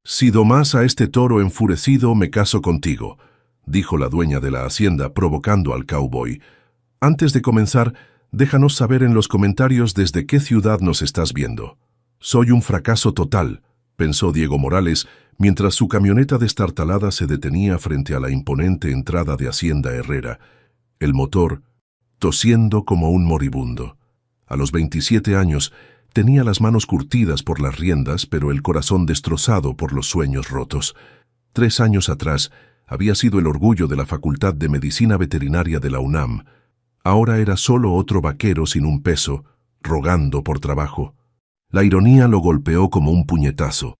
Si domás a este toro enfurecido, me caso contigo, dijo la dueña de la hacienda provocando al cowboy. Antes de comenzar, déjanos saber en los comentarios desde qué ciudad nos estás viendo. Soy un fracaso total, pensó Diego Morales, mientras su camioneta destartalada se detenía frente a la imponente entrada de Hacienda Herrera, el motor tosiendo como un moribundo. A los 27 años, tenía las manos curtidas por las riendas, pero el corazón destrozado por los sueños rotos. 3 años atrás, había sido el orgullo de la Facultad de Medicina Veterinaria de la UNAM. Ahora era solo otro vaquero sin un peso, rogando por trabajo. La ironía lo golpeó como un puñetazo.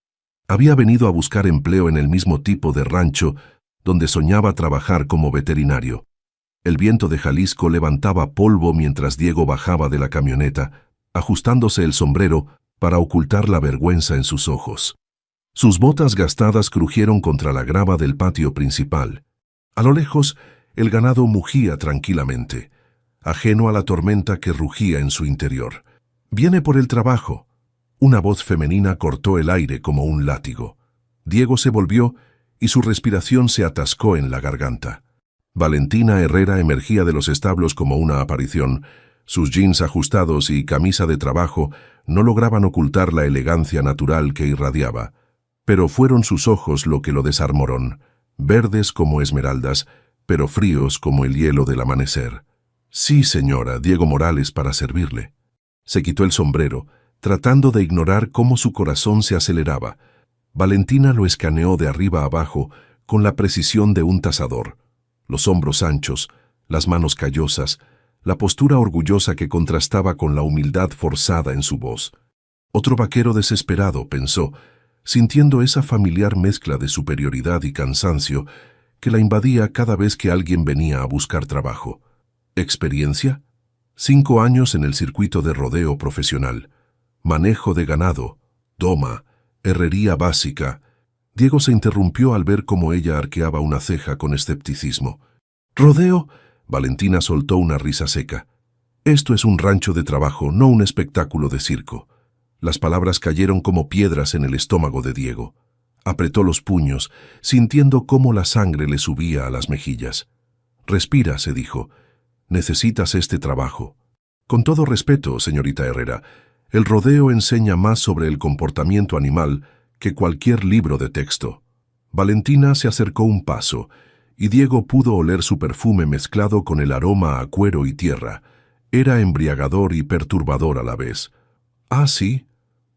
Había venido a buscar empleo en el mismo tipo de rancho donde soñaba trabajar como veterinario. El viento de Jalisco levantaba polvo mientras Diego bajaba de la camioneta, ajustándose el sombrero para ocultar la vergüenza en sus ojos. Sus botas gastadas crujieron contra la grava del patio principal. A lo lejos, el ganado mugía tranquilamente, ajeno a la tormenta que rugía en su interior. «Viene por el trabajo». Una voz femenina cortó el aire como un látigo. Diego se volvió y su respiración se atascó en la garganta. Valentina Herrera emergía de los establos como una aparición. Sus jeans ajustados y camisa de trabajo no lograban ocultar la elegancia natural que irradiaba. Pero fueron sus ojos lo que lo desarmaron, verdes como esmeraldas, pero fríos como el hielo del amanecer. «Sí, señora, Diego Morales, para servirle». Se quitó el sombrero, tratando de ignorar cómo su corazón se aceleraba. Valentina lo escaneó de arriba a abajo con la precisión de un tasador. Los hombros anchos, las manos callosas, la postura orgullosa que contrastaba con la humildad forzada en su voz. Otro vaquero desesperado, pensó, sintiendo esa familiar mezcla de superioridad y cansancio que la invadía cada vez que alguien venía a buscar trabajo. ¿Experiencia? 5 años en el circuito de rodeo profesional. Manejo de ganado, doma, herrería básica. Diego se interrumpió al ver cómo ella arqueaba una ceja con escepticismo. «¿Rodeo?» Valentina soltó una risa seca. «Esto es un rancho de trabajo, no un espectáculo de circo». Las palabras cayeron como piedras en el estómago de Diego. Apretó los puños, sintiendo cómo la sangre le subía a las mejillas. «Respira», se dijo. «Necesitas este trabajo». «Con todo respeto, señorita Herrera, el rodeo enseña más sobre el comportamiento animal que cualquier libro de texto». Valentina se acercó un paso, y Diego pudo oler su perfume mezclado con el aroma a cuero y tierra. Era embriagador y perturbador a la vez. «Ah, sí.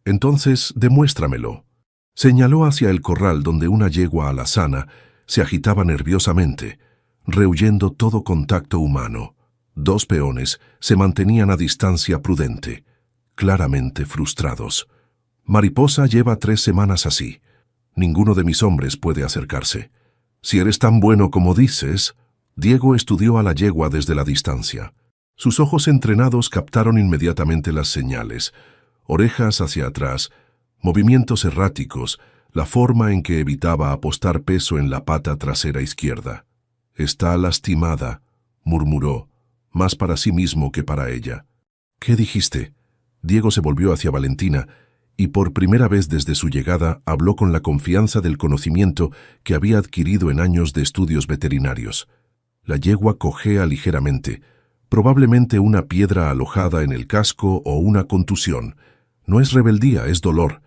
Entonces, demuéstramelo». Señaló hacia el corral donde una yegua alazana se agitaba nerviosamente, rehuyendo todo contacto humano. 2 peones se mantenían a distancia prudente, claramente frustrados. «Mariposa lleva 3 semanas así. Ninguno de mis hombres puede acercarse. Si eres tan bueno como dices». Diego estudió a la yegua desde la distancia. Sus ojos entrenados captaron inmediatamente las señales. Orejas hacia atrás, movimientos erráticos, la forma en que evitaba apostar peso en la pata trasera izquierda. «Está lastimada», murmuró, más para sí mismo que para ella. «¿Qué dijiste?» Diego se volvió hacia Valentina y por primera vez desde su llegada habló con la confianza del conocimiento que había adquirido en años de estudios veterinarios. La yegua cojea ligeramente, probablemente una piedra alojada en el casco o una contusión. No es rebeldía, es dolor.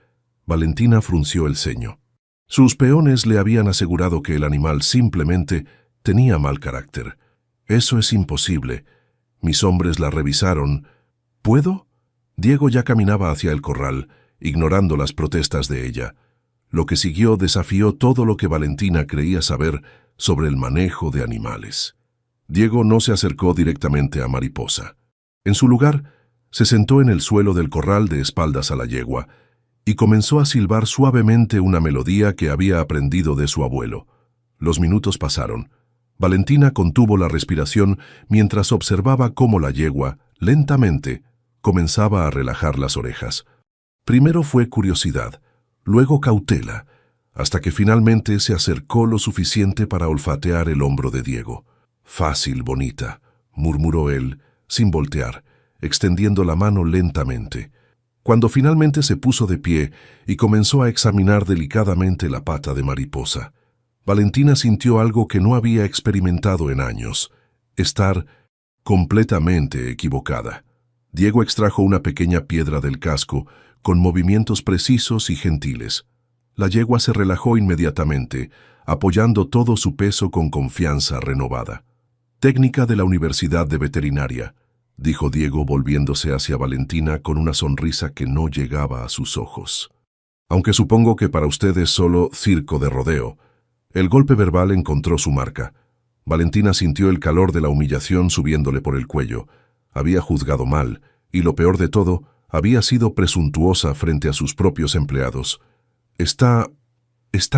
Valentina frunció el ceño. Sus peones le habían asegurado que el animal simplemente tenía mal carácter. «Eso es imposible. Mis hombres la revisaron». «¿Puedo?» Diego ya caminaba hacia el corral, ignorando las protestas de ella. Lo que siguió desafió todo lo que Valentina creía saber sobre el manejo de animales. Diego no se acercó directamente a Mariposa. En su lugar, se sentó en el suelo del corral de espaldas a la yegua y comenzó a silbar suavemente una melodía que había aprendido de su abuelo. Los minutos pasaron. Valentina contuvo la respiración mientras observaba cómo la yegua, lentamente, comenzaba a relajar las orejas. Primero fue curiosidad, luego cautela, hasta que finalmente se acercó lo suficiente para olfatear el hombro de Diego. «Fácil, bonita», murmuró él, sin voltear, extendiendo la mano lentamente. Cuando finalmente se puso de pie y comenzó a examinar delicadamente la pata de mariposa, Valentina sintió algo que no había experimentado en años: estar completamente equivocada. Diego extrajo una pequeña piedra del casco con movimientos precisos y gentiles. La yegua se relajó inmediatamente, apoyando todo su peso con confianza renovada. «Técnica de la Universidad de Veterinaria», dijo Diego volviéndose hacia Valentina con una sonrisa que no llegaba a sus ojos. «Aunque supongo que para usted es solo circo de rodeo». El golpe verbal encontró su marca. Valentina sintió el calor de la humillación subiéndole por el cuello. Había juzgado mal, y lo peor de todo, había sido presuntuosa frente a sus propios empleados. Está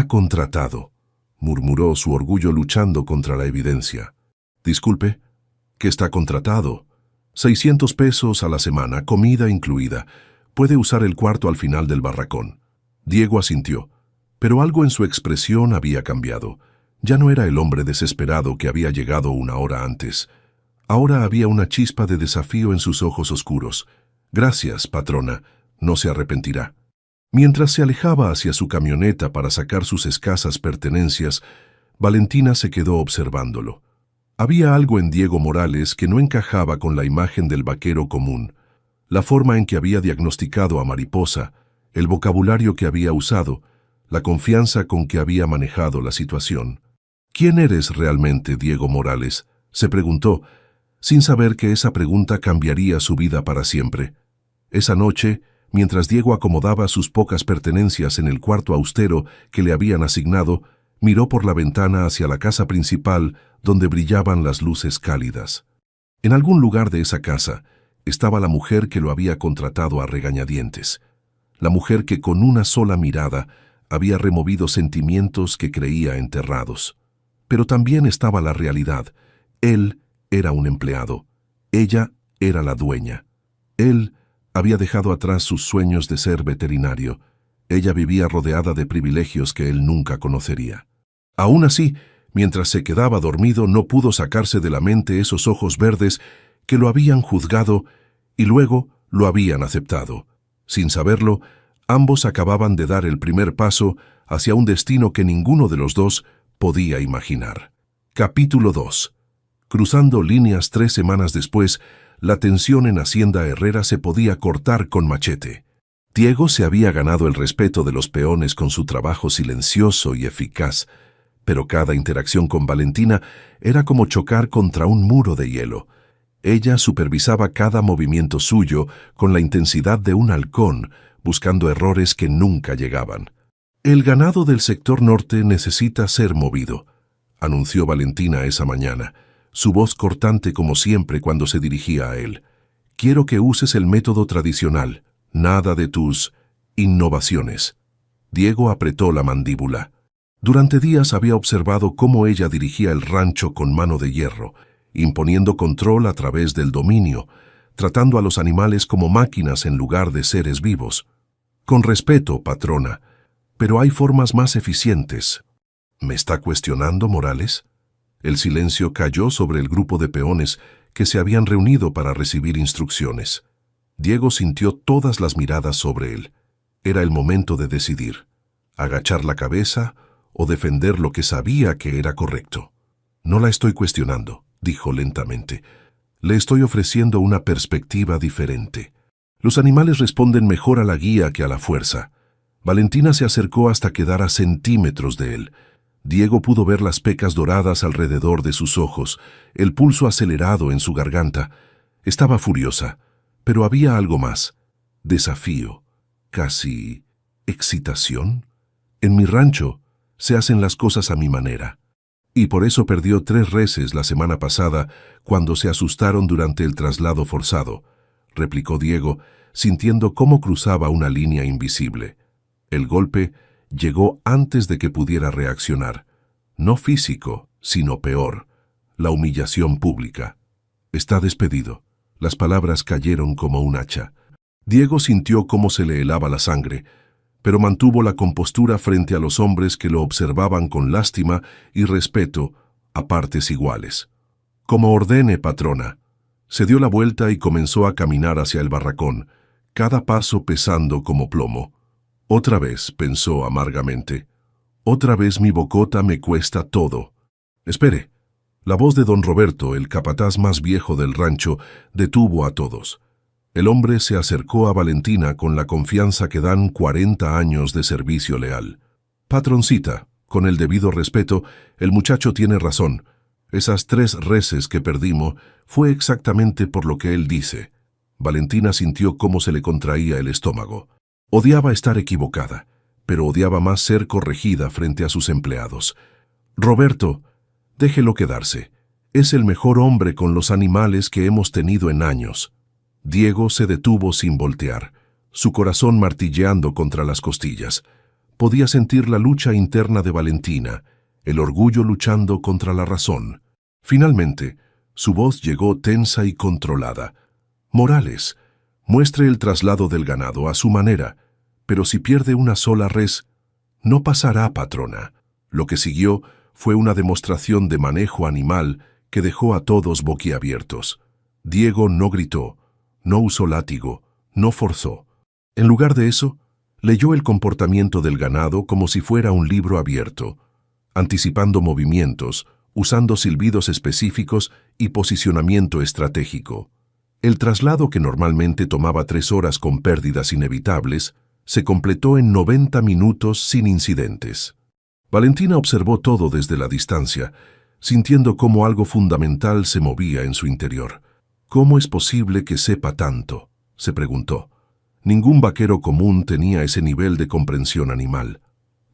contratado», murmuró, su orgullo luchando contra la evidencia. «Disculpe, que está contratado. 600 pesos a la semana, comida incluida. Puede usar el cuarto al final del barracón». Diego asintió, pero algo en su expresión había cambiado. Ya no era el hombre desesperado que había llegado una hora antes. Ahora había una chispa de desafío en sus ojos oscuros. «Gracias, patrona, no se arrepentirá». Mientras se alejaba hacia su camioneta para sacar sus escasas pertenencias, Valentina se quedó observándolo. Había algo en Diego Morales que no encajaba con la imagen del vaquero común. La forma en que había diagnosticado a Mariposa, el vocabulario que había usado, la confianza con que había manejado la situación. «¿Quién eres realmente, Diego Morales?», se preguntó, sin saber que esa pregunta cambiaría su vida para siempre. Esa noche, mientras Diego acomodaba sus pocas pertenencias en el cuarto austero que le habían asignado, miró por la ventana hacia la casa principal donde brillaban las luces cálidas. En algún lugar de esa casa estaba la mujer que lo había contratado a regañadientes. La mujer que con una sola mirada había removido sentimientos que creía enterrados. Pero también estaba la realidad. Él era un empleado. Ella era la dueña. Él había dejado atrás sus sueños de ser veterinario. Ella vivía rodeada de privilegios que él nunca conocería. Aún así, mientras se quedaba dormido, no pudo sacarse de la mente esos ojos verdes que lo habían juzgado y luego lo habían aceptado. Sin saberlo, ambos acababan de dar el primer paso hacia un destino que ninguno de los dos podía imaginar. Capítulo 2. Cruzando líneas 3 semanas después, la tensión en Hacienda Herrera se podía cortar con machete. Diego se había ganado el respeto de los peones con su trabajo silencioso y eficaz, pero cada interacción con Valentina era como chocar contra un muro de hielo. Ella supervisaba cada movimiento suyo con la intensidad de un halcón, buscando errores que nunca llegaban. «El ganado del sector norte necesita ser movido», anunció Valentina esa mañana, su voz cortante como siempre cuando se dirigía a él. «Quiero que uses el método tradicional, nada de tus innovaciones». Diego apretó la mandíbula. Durante días había observado cómo ella dirigía el rancho con mano de hierro, imponiendo control a través del dominio, tratando a los animales como máquinas en lugar de seres vivos. «Con respeto, patrona, pero hay formas más eficientes». «¿Me está cuestionando, Morales?». El silencio cayó sobre el grupo de peones que se habían reunido para recibir instrucciones. Diego sintió todas las miradas sobre él. Era el momento de decidir: agachar la cabeza o defender lo que sabía que era correcto. «No la estoy cuestionando», dijo lentamente. «Le estoy ofreciendo una perspectiva diferente. Los animales responden mejor a la guía que a la fuerza». Valentina se acercó hasta quedar a centímetros de él. Diego pudo ver las pecas doradas alrededor de sus ojos, el pulso acelerado en su garganta. Estaba furiosa, pero había algo más: desafío, casi excitación. «En mi rancho se hacen las cosas a mi manera». «Y por eso perdió 3 reses la semana pasada cuando se asustaron durante el traslado forzado», replicó Diego, sintiendo cómo cruzaba una línea invisible. El golpe llegó antes de que pudiera reaccionar. No físico, sino peor: la humillación pública. «Está despedido». Las palabras cayeron como un hacha. Diego sintió cómo se le helaba la sangre, pero mantuvo la compostura frente a los hombres que lo observaban con lástima y respeto a partes iguales. «Como ordene, patrona». Se dio la vuelta y comenzó a caminar hacia el barracón, cada paso pesando como plomo. Otra vez, pensó amargamente. Otra vez mi bocota me cuesta todo. Espere. La voz de don Roberto, el capataz más viejo del rancho, detuvo a todos. El hombre se acercó a Valentina con la confianza que dan 40 años de servicio leal. Patroncita, con el debido respeto, el muchacho tiene razón. Esas 3 reses que perdimos fue exactamente por lo que él dice. Valentina sintió cómo se le contraía el estómago. Odiaba estar equivocada, pero odiaba más ser corregida frente a sus empleados. Roberto, déjelo quedarse. Es el mejor hombre con los animales que hemos tenido en años. Diego se detuvo sin voltear, su corazón martilleando contra las costillas. Podía sentir la lucha interna de Valentina, el orgullo luchando contra la razón. Finalmente, su voz llegó tensa y controlada. Morales, muestre el traslado del ganado a su manera, pero si pierde una sola res, no pasará, patrona. Lo que siguió fue una demostración de manejo animal que dejó a todos boquiabiertos. Diego no gritó, no usó látigo, no forzó. En lugar de eso, leyó el comportamiento del ganado como si fuera un libro abierto, anticipando movimientos, usando silbidos específicos y posicionamiento estratégico. El traslado, que normalmente tomaba 3 horas con pérdidas inevitables, se completó en 90 minutos sin incidentes. Valentina observó todo desde la distancia, sintiendo cómo algo fundamental se movía en su interior. ¿Cómo es posible que sepa tanto?, se preguntó. Ningún vaquero común tenía ese nivel de comprensión animal.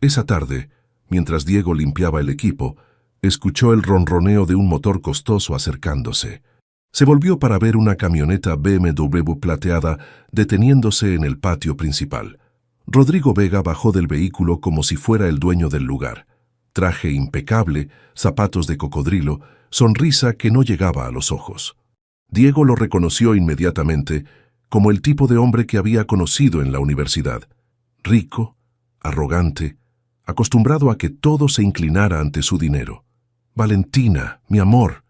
Esa tarde, mientras Diego limpiaba el equipo, escuchó el ronroneo de un motor costoso acercándose. Se volvió para ver una camioneta BMW plateada deteniéndose en el patio principal. Rodrigo Vega bajó del vehículo como si fuera el dueño del lugar. Traje impecable, zapatos de cocodrilo, sonrisa que no llegaba a los ojos. Diego lo reconoció inmediatamente como el tipo de hombre que había conocido en la universidad. Rico, arrogante, acostumbrado a que todo se inclinara ante su dinero. «Valentina, mi amor».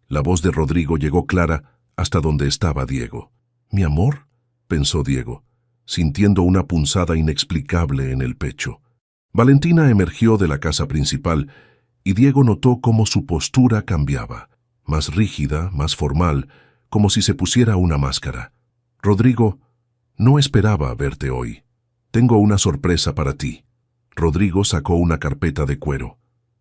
La voz de Rodrigo llegó clara hasta donde estaba Diego. «¿Mi amor?», pensó Diego, sintiendo una punzada inexplicable en el pecho. Valentina emergió de la casa principal y Diego notó cómo su postura cambiaba, más rígida, más formal, como si se pusiera una máscara. «Rodrigo, no esperaba verte hoy. Tengo una sorpresa para ti». Rodrigo sacó una carpeta de cuero.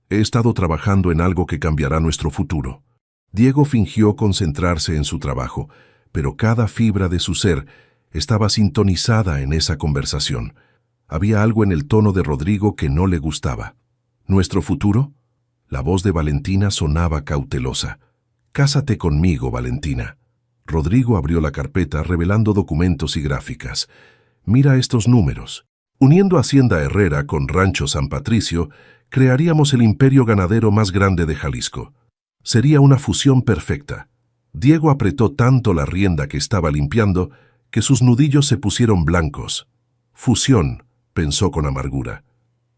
«He estado trabajando en algo que cambiará nuestro futuro». Diego fingió concentrarse en su trabajo, pero cada fibra de su ser estaba sintonizada en esa conversación. Había algo en el tono de Rodrigo que no le gustaba. «¿Nuestro futuro?». La voz de Valentina sonaba cautelosa. «Cásate conmigo, Valentina». Rodrigo abrió la carpeta revelando documentos y gráficas. «Mira estos números. Uniendo Hacienda Herrera con Rancho San Patricio, crearíamos el imperio ganadero más grande de Jalisco. Sería una fusión perfecta». Diego apretó tanto la rienda que estaba limpiando que sus nudillos se pusieron blancos. «Fusión», pensó con amargura.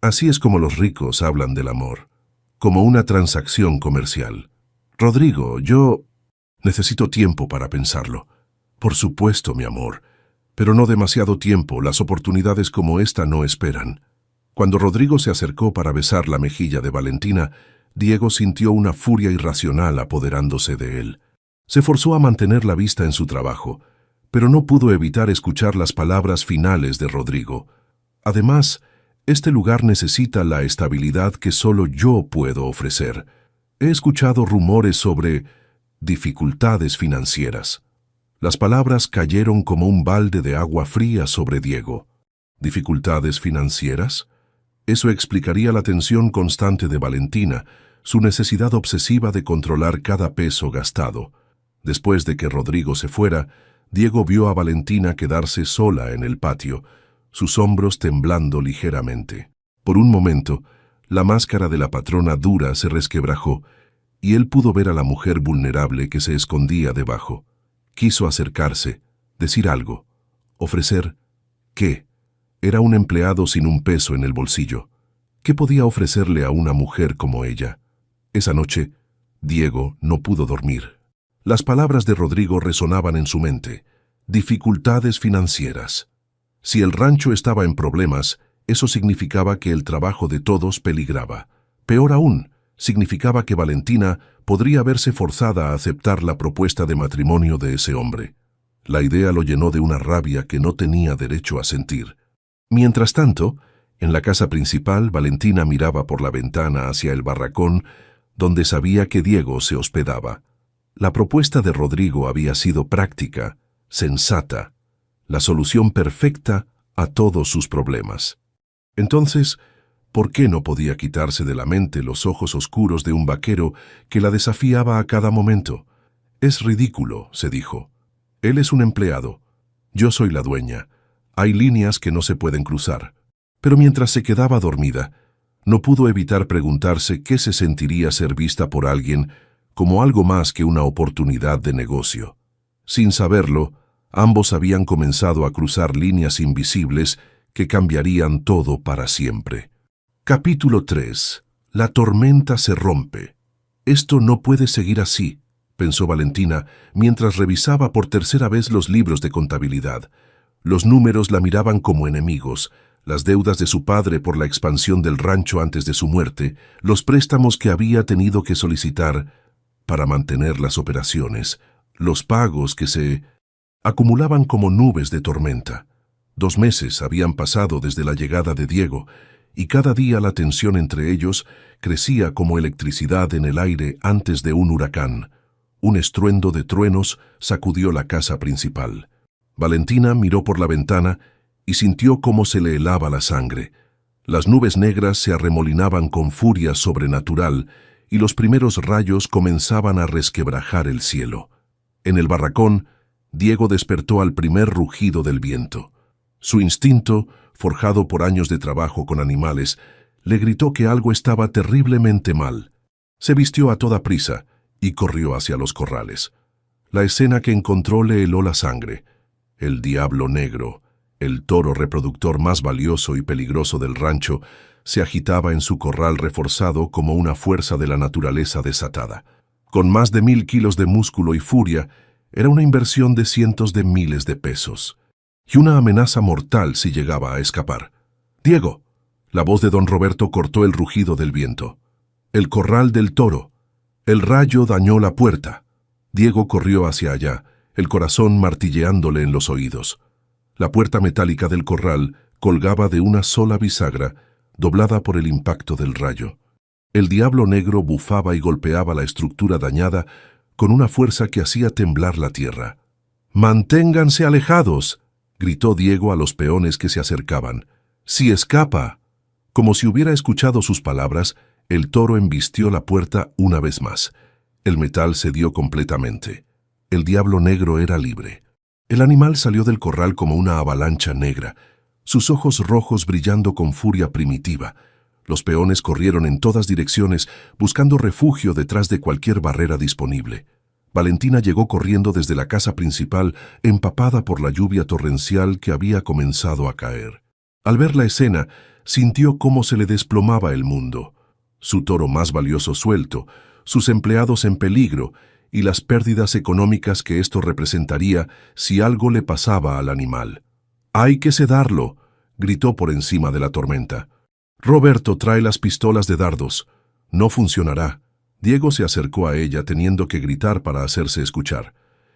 Así es como los ricos hablan del amor, como una transacción comercial. «Rodrigo, yo necesito tiempo para pensarlo». «Por supuesto, mi amor, pero no demasiado tiempo, las oportunidades como esta no esperan». Cuando Rodrigo se acercó para besar la mejilla de Valentina, Diego sintió una furia irracional apoderándose de él. Se forzó a mantener la vista en su trabajo, pero no pudo evitar escuchar las palabras finales de Rodrigo. «Además, este lugar necesita la estabilidad que solo yo puedo ofrecer. He escuchado rumores sobre dificultades financieras». Las palabras cayeron como un balde de agua fría sobre Diego. ¿Dificultades financieras? Eso explicaría la tensión constante de Valentina, su necesidad obsesiva de controlar cada peso gastado. Después de que Rodrigo se fuera, Diego vio a Valentina quedarse sola en el patio, sus hombros temblando ligeramente. Por un momento, la máscara de la patrona dura se resquebrajó, y él pudo ver a la mujer vulnerable que se escondía debajo. Quiso acercarse, decir algo, ofrecer. ¿Qué? Era un empleado sin un peso en el bolsillo. ¿Qué podía ofrecerle a una mujer como ella? Esa noche, Diego no pudo dormir. Las palabras de Rodrigo resonaban en su mente. Dificultades financieras. Si el rancho estaba en problemas, eso significaba que el trabajo de todos peligraba. Peor aún, significaba que Valentina podría verse forzada a aceptar la propuesta de matrimonio de ese hombre. La idea lo llenó de una rabia que no tenía derecho a sentir. Mientras tanto, en la casa principal, Valentina miraba por la ventana hacia el barracón, donde sabía que Diego se hospedaba. La propuesta de Rodrigo había sido práctica, sensata, la solución perfecta a todos sus problemas. Entonces, ¿por qué no podía quitarse de la mente los ojos oscuros de un vaquero que la desafiaba a cada momento? Es ridículo, se dijo. Él es un empleado. Yo soy la dueña. Hay líneas que no se pueden cruzar. Pero mientras se quedaba dormida, no pudo evitar preguntarse qué se sentiría ser vista por alguien como algo más que una oportunidad de negocio. Sin saberlo, ambos habían comenzado a cruzar líneas invisibles que cambiarían todo para siempre. Capítulo 3. La tormenta se rompe. Esto no puede seguir así, pensó Valentina mientras revisaba por tercera vez los libros de contabilidad. Los números la miraban como enemigos, las deudas de su padre por la expansión del rancho antes de su muerte, los préstamos que había tenido que solicitar para mantener las operaciones, los pagos que se acumulaban como nubes de tormenta. 2 meses habían pasado desde la llegada de Diego, y cada día la tensión entre ellos crecía como electricidad en el aire antes de un huracán. Un estruendo de truenos sacudió la casa principal. Valentina miró por la ventana y sintió cómo se le helaba la sangre. Las nubes negras se arremolinaban con furia sobrenatural y los primeros rayos comenzaban a resquebrajar el cielo. En el barracón, Diego despertó al primer rugido del viento. Su instinto, forjado por años de trabajo con animales, le gritó que algo estaba terriblemente mal. Se vistió a toda prisa y corrió hacia los corrales. La escena que encontró le heló la sangre. El diablo negro, el toro reproductor más valioso y peligroso del rancho, se agitaba en su corral reforzado como una fuerza de la naturaleza desatada. Con más de 1000 kilos de músculo y furia, era una inversión de cientos de miles de pesos. Y una amenaza mortal si llegaba a escapar. «¡Diego!». La voz de don Roberto cortó el rugido del viento. «El corral del toro». El rayo dañó la puerta. Diego corrió hacia allá, el corazón martilleándole en los oídos. La puerta metálica del corral colgaba de una sola bisagra, doblada por el impacto del rayo. El diablo negro bufaba y golpeaba la estructura dañada con una fuerza que hacía temblar la tierra. «¡Manténganse alejados!», gritó Diego a los peones que se acercaban. «¡Si escapa!». Como si hubiera escuchado sus palabras, el toro embistió la puerta una vez más. El metal cedió completamente. El diablo negro era libre. El animal salió del corral como una avalancha negra, sus ojos rojos brillando con furia primitiva. Los peones corrieron en todas direcciones, buscando refugio detrás de cualquier barrera disponible. Valentina llegó corriendo desde la casa principal, empapada por la lluvia torrencial que había comenzado a caer. Al ver la escena, sintió cómo se le desplomaba el mundo. Su toro más valioso suelto, sus empleados en peligro y las pérdidas económicas que esto representaría si algo le pasaba al animal. «¡Hay que sedarlo!», gritó por encima de la tormenta. «Roberto, trae las pistolas de dardos». «No funcionará». Diego se acercó a ella teniendo que gritar para hacerse escuchar.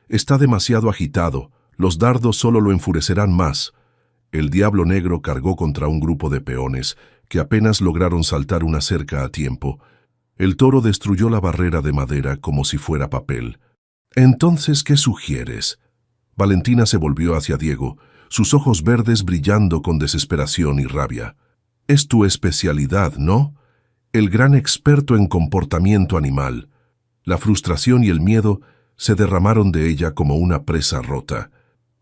«Está demasiado agitado. Los dardos solo lo enfurecerán más». El diablo negro cargó contra un grupo de peones que apenas lograron saltar una cerca a tiempo. El toro destruyó la barrera de madera como si fuera papel. «¿Entonces qué sugieres?». Valentina se volvió hacia Diego, sus ojos verdes brillando con desesperación y rabia. «Es tu especialidad, ¿no? El gran experto en comportamiento animal». La frustración y el miedo se derramaron de ella como una presa rota.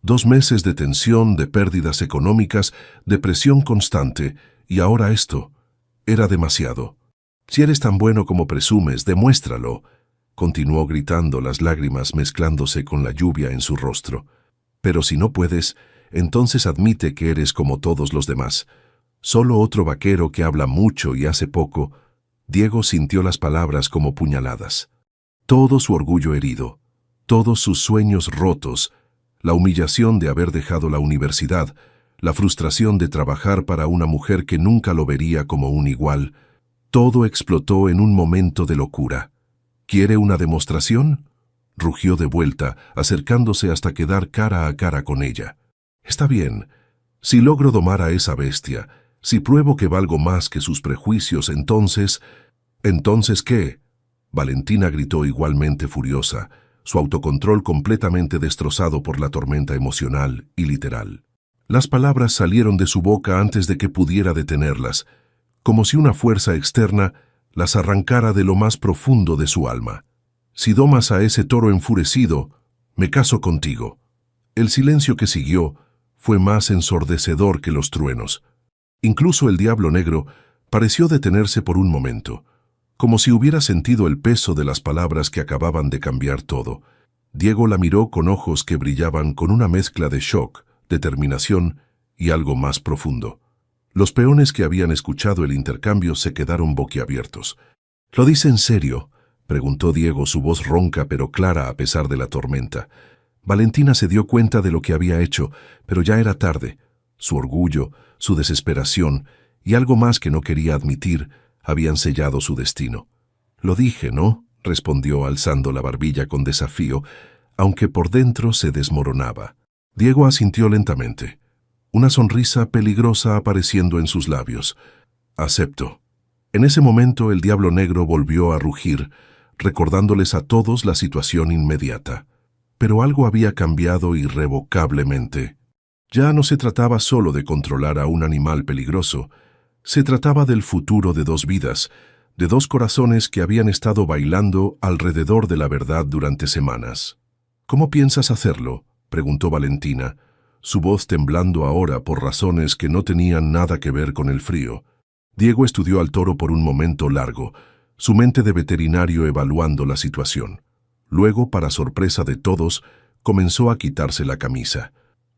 2 meses de tensión, de pérdidas económicas, de presión constante, y ahora esto. Era demasiado. «Si eres tan bueno como presumes, demuéstralo», continuó gritando, las lágrimas mezclándose con la lluvia en su rostro. «Pero si no puedes, entonces admite que eres como todos los demás. Solo otro vaquero que habla mucho y hace poco». Diego sintió las palabras como puñaladas. Todo su orgullo herido, todos sus sueños rotos, la humillación de haber dejado la universidad, la frustración de trabajar para una mujer que nunca lo vería como un igual, todo explotó en un momento de locura. ¿Quiere una demostración?, rugió de vuelta, acercándose hasta quedar cara a cara con ella. Está bien. Si logro domar a esa bestia, si pruebo que valgo más que sus prejuicios, entonces... ¿Entonces qué? Valentina gritó igualmente furiosa, su autocontrol completamente destrozado por la tormenta emocional y literal. Las palabras salieron de su boca antes de que pudiera detenerlas, como si una fuerza externa las arrancara de lo más profundo de su alma. Si domas a ese toro enfurecido, me caso contigo. El silencio que siguió fue más ensordecedor que los truenos. Incluso el Diablo Negro pareció detenerse por un momento, como si hubiera sentido el peso de las palabras que acababan de cambiar todo. Diego la miró con ojos que brillaban con una mezcla de shock, determinación y algo más profundo. Los peones que habían escuchado el intercambio se quedaron boquiabiertos. ¿Lo dice en serio?, preguntó Diego, su voz ronca pero clara a pesar de la tormenta. Valentina se dio cuenta de lo que había hecho, pero ya era tarde. Su orgullo, su desesperación y algo más que no quería admitir habían sellado su destino. «Lo dije, ¿no?», respondió alzando la barbilla con desafío, aunque por dentro se desmoronaba. Diego asintió lentamente, una sonrisa peligrosa apareciendo en sus labios. «Acepto». En ese momento el Diablo Negro volvió a rugir, recordándoles a todos la situación inmediata. Pero algo había cambiado irrevocablemente. Ya no se trataba solo de controlar a un animal peligroso, se trataba del futuro de dos vidas, de dos corazones que habían estado bailando alrededor de la verdad durante semanas. «¿Cómo piensas hacerlo?», preguntó Valentina, su voz temblando ahora por razones que no tenían nada que ver con el frío. Diego estudió al toro por un momento largo, su mente de veterinario evaluando la situación. Luego, para sorpresa de todos, comenzó a quitarse la camisa.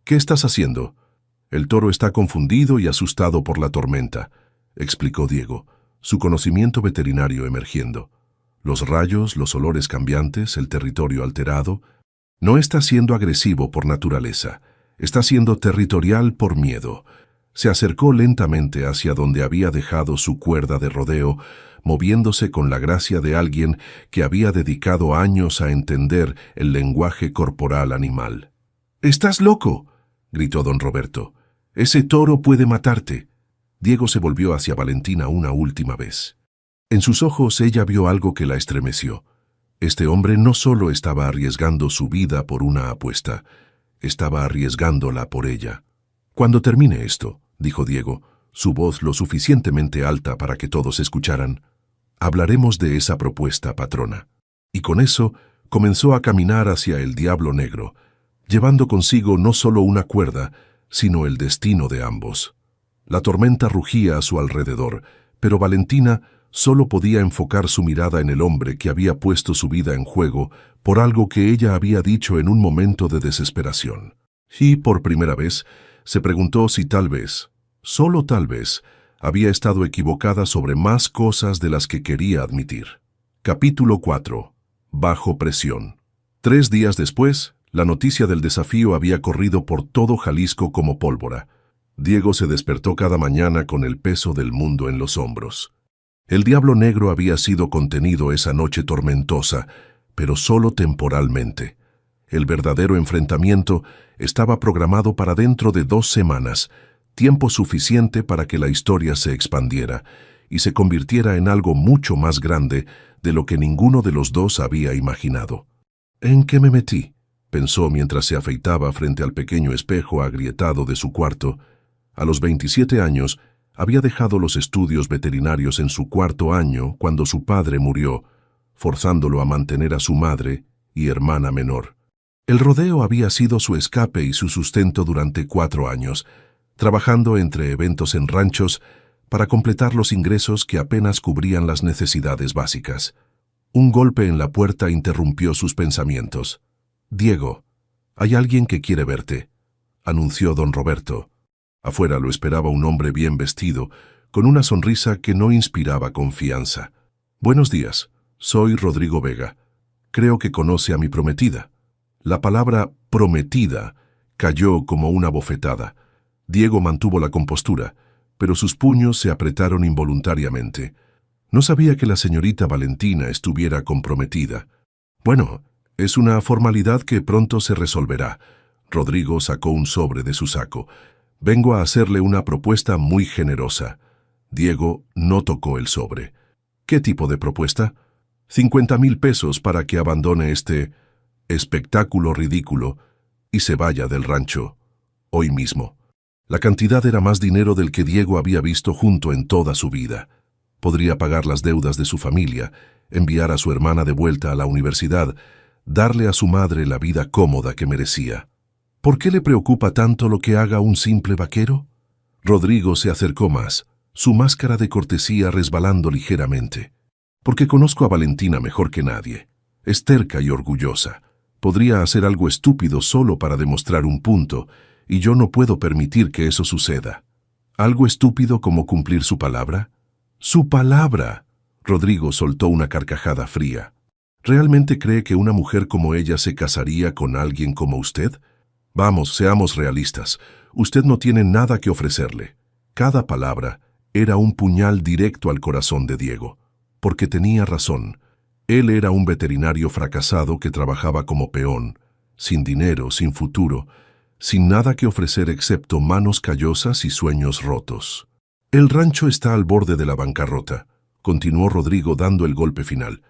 «¿Qué estás haciendo?». «El toro está confundido y asustado por la tormenta», explicó Diego, su conocimiento veterinario emergiendo. «Los rayos, los olores cambiantes, el territorio alterado. No está siendo agresivo por naturaleza, está siendo territorial por miedo». Se acercó lentamente hacia donde había dejado su cuerda de rodeo, moviéndose con la gracia de alguien que había dedicado años a entender el lenguaje corporal animal. «¡Estás loco!», gritó don Roberto. «Ese toro puede matarte». Diego se volvió hacia Valentina una última vez. En sus ojos ella vio algo que la estremeció. Este hombre no solo estaba arriesgando su vida por una apuesta, estaba arriesgándola por ella. «Cuando termine esto», dijo Diego, su voz lo suficientemente alta para que todos escucharan, «hablaremos de esa propuesta, patrona». Y con eso comenzó a caminar hacia el Diablo Negro, llevando consigo no solo una cuerda, sino el destino de ambos. La tormenta rugía a su alrededor, pero Valentina solo podía enfocar su mirada en el hombre que había puesto su vida en juego por algo que ella había dicho en un momento de desesperación. Y, por primera vez, se preguntó si tal vez, solo tal vez, había estado equivocada sobre más cosas de las que quería admitir. Capítulo 4. Bajo presión. 3 días después, la noticia del desafío había corrido por todo Jalisco como pólvora. Diego se despertó cada mañana con el peso del mundo en los hombros. El Diablo Negro había sido contenido esa noche tormentosa, pero solo temporalmente. El verdadero enfrentamiento estaba programado para dentro de 2 semanas, tiempo suficiente para que la historia se expandiera y se convirtiera en algo mucho más grande de lo que ninguno de los dos había imaginado. «¿En qué me metí?», pensó mientras se afeitaba frente al pequeño espejo agrietado de su cuarto. A los 27 años, había dejado los estudios veterinarios en su 4º año cuando su padre murió, forzándolo a mantener a su madre y hermana menor. El rodeo había sido su escape y su sustento durante 4 años, trabajando entre eventos en ranchos para completar los ingresos que apenas cubrían las necesidades básicas. Un golpe en la puerta interrumpió sus pensamientos. «Diego, hay alguien que quiere verte», anunció don Roberto. Afuera lo esperaba un hombre bien vestido, con una sonrisa que no inspiraba confianza. «Buenos días, soy Rodrigo Vega. Creo que conoce a mi prometida». La palabra Prometida, cayó como una bofetada. Diego mantuvo la compostura, pero sus puños se apretaron involuntariamente. No sabía que la señorita Valentina estuviera comprometida. Bueno, es una formalidad que pronto se resolverá. Rodrigo sacó un sobre de su saco. Vengo a hacerle una propuesta muy generosa. Diego no tocó el sobre. ¿Qué tipo de propuesta? 50,000 pesos para que abandone este espectáculo ridículo y se vaya del rancho hoy mismo. La cantidad era más dinero del que Diego había visto junto en toda su vida. Podría pagar las deudas de su familia, enviar a su hermana de vuelta a la universidad, darle a su madre la vida cómoda que merecía. ¿Por qué le preocupa tanto lo que haga un simple vaquero? Rodrigo se acercó más, su máscara de cortesía resbalando ligeramente. Porque conozco a Valentina mejor que nadie. Es terca y orgullosa. Podría hacer algo estúpido solo para demostrar un punto, y yo no puedo permitir que eso suceda. ¿Algo estúpido como cumplir su palabra? ¡Su palabra! Rodrigo soltó una carcajada fría. ¿Realmente cree que una mujer como ella se casaría con alguien como usted? Vamos, seamos realistas. Usted no tiene nada que ofrecerle. Cada palabra era un puñal directo al corazón de Diego. Porque tenía razón. Él era un veterinario fracasado que trabajaba como peón, sin dinero, sin futuro, sin nada que ofrecer excepto manos callosas y sueños rotos. El rancho está al borde de la bancarrota, continuó Rodrigo dando el golpe final.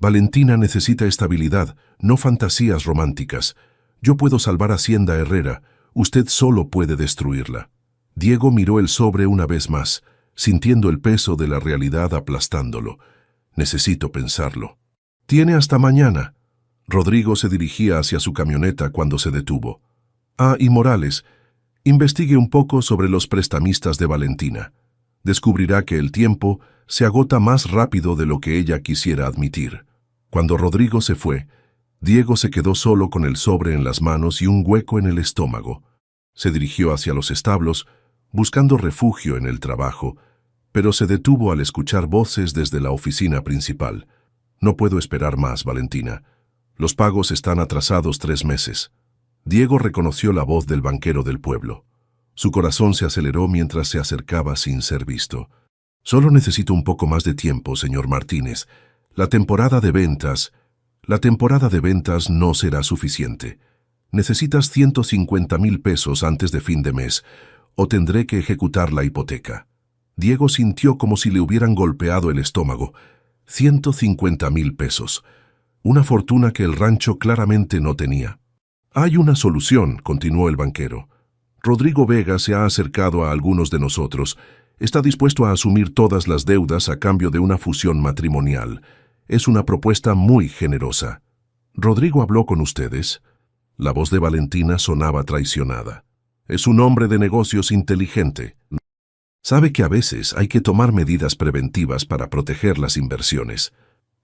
Valentina necesita estabilidad, no fantasías románticas. Yo puedo salvar a Hacienda Herrera, usted solo puede destruirla. Diego miró el sobre una vez más, sintiendo el peso de la realidad aplastándolo. Necesito pensarlo. Tiene hasta mañana. Rodrigo se dirigía hacia su camioneta cuando se detuvo. Ah, y Morales, investigue un poco sobre los prestamistas de Valentina. Descubrirá que el tiempo se agota más rápido de lo que ella quisiera admitir. Cuando Rodrigo se fue, Diego se quedó solo con el sobre en las manos y un hueco en el estómago. Se dirigió hacia los establos, buscando refugio en el trabajo, pero se detuvo al escuchar voces desde la oficina principal. No puedo esperar más, Valentina. Los pagos están atrasados 3 meses. Diego reconoció la voz del banquero del pueblo. Su corazón se aceleró mientras se acercaba sin ser visto. Solo necesito un poco más de tiempo, señor Martínez. La temporada de ventas no será suficiente. Necesitas 150,000 pesos antes de fin de mes, o tendré que ejecutar la hipoteca. Diego sintió como si le hubieran golpeado el estómago. 150,000 pesos. Una fortuna que el rancho claramente no tenía. Hay una solución, continuó el banquero. Rodrigo Vega se ha acercado a algunos de nosotros. Está dispuesto a asumir todas las deudas a cambio de una fusión matrimonial. Es una propuesta muy generosa. ¿Rodrigo habló con ustedes? La voz de Valentina sonaba traicionada. Es un hombre de negocios inteligente. Sabe que a veces hay que tomar medidas preventivas para proteger las inversiones.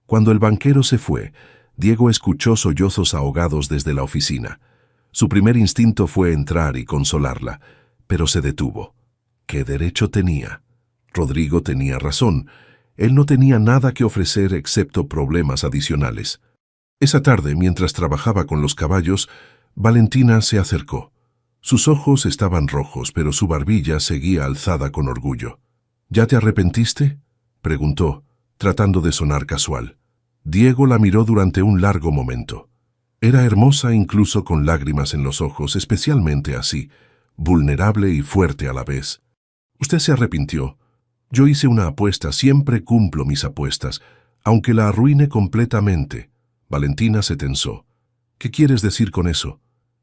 Cuando el banquero se fue, Diego escuchó sollozos ahogados desde la oficina. Su primer instinto fue entrar y consolarla, pero se detuvo. ¿Qué derecho tenía? Rodrigo tenía razón. Él no tenía nada que ofrecer excepto problemas adicionales. Esa tarde, mientras trabajaba con los caballos, Valentina se acercó. Sus ojos estaban rojos, pero su barbilla seguía alzada con orgullo. ¿Ya te arrepentiste?, preguntó, tratando de sonar casual. Diego la miró durante un largo momento. Era hermosa incluso con lágrimas en los ojos, especialmente así, vulnerable y fuerte a la vez. Usted se arrepintió. Yo hice una apuesta, siempre cumplo mis apuestas, aunque la arruine completamente. Valentina se tensó. ¿Qué quieres decir con eso?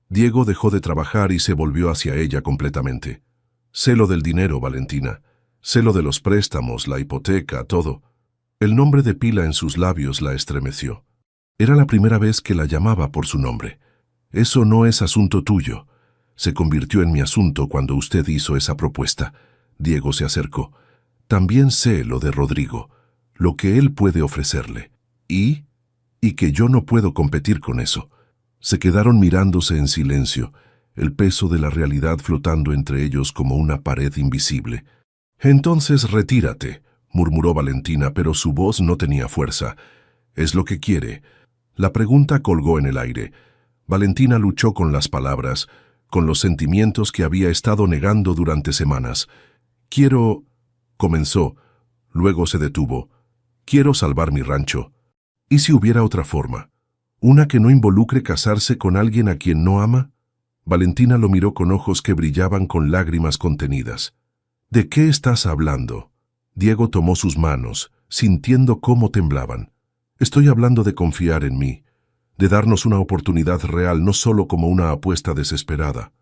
Diego dejó de trabajar y se volvió hacia ella completamente. Sé lo del dinero, Valentina. Sé lo de los préstamos, la hipoteca, todo. El nombre de pila en sus labios la estremeció. Era la primera vez que la llamaba por su nombre. Eso no es asunto tuyo. Se convirtió en mi asunto cuando usted hizo esa propuesta. Diego se acercó. También sé lo de Rodrigo, lo que él puede ofrecerle. Y que yo no puedo competir con eso. Se quedaron mirándose en silencio, el peso de la realidad flotando entre ellos como una pared invisible. Entonces retírate, murmuró Valentina, pero su voz no tenía fuerza. ¿Es lo que quiere? La pregunta colgó en el aire. Valentina luchó con las palabras, con los sentimientos que había estado negando durante semanas. «Quiero», comenzó, luego se detuvo. «Quiero salvar mi rancho. ¿Y si hubiera otra forma? ¿Una que no involucre casarse con alguien a quien no ama?» Valentina lo miró con ojos que brillaban con lágrimas contenidas. «¿De qué estás hablando?» Diego tomó sus manos, sintiendo cómo temblaban. «Estoy hablando de confiar en mí, de darnos una oportunidad real, no solo como una apuesta desesperada».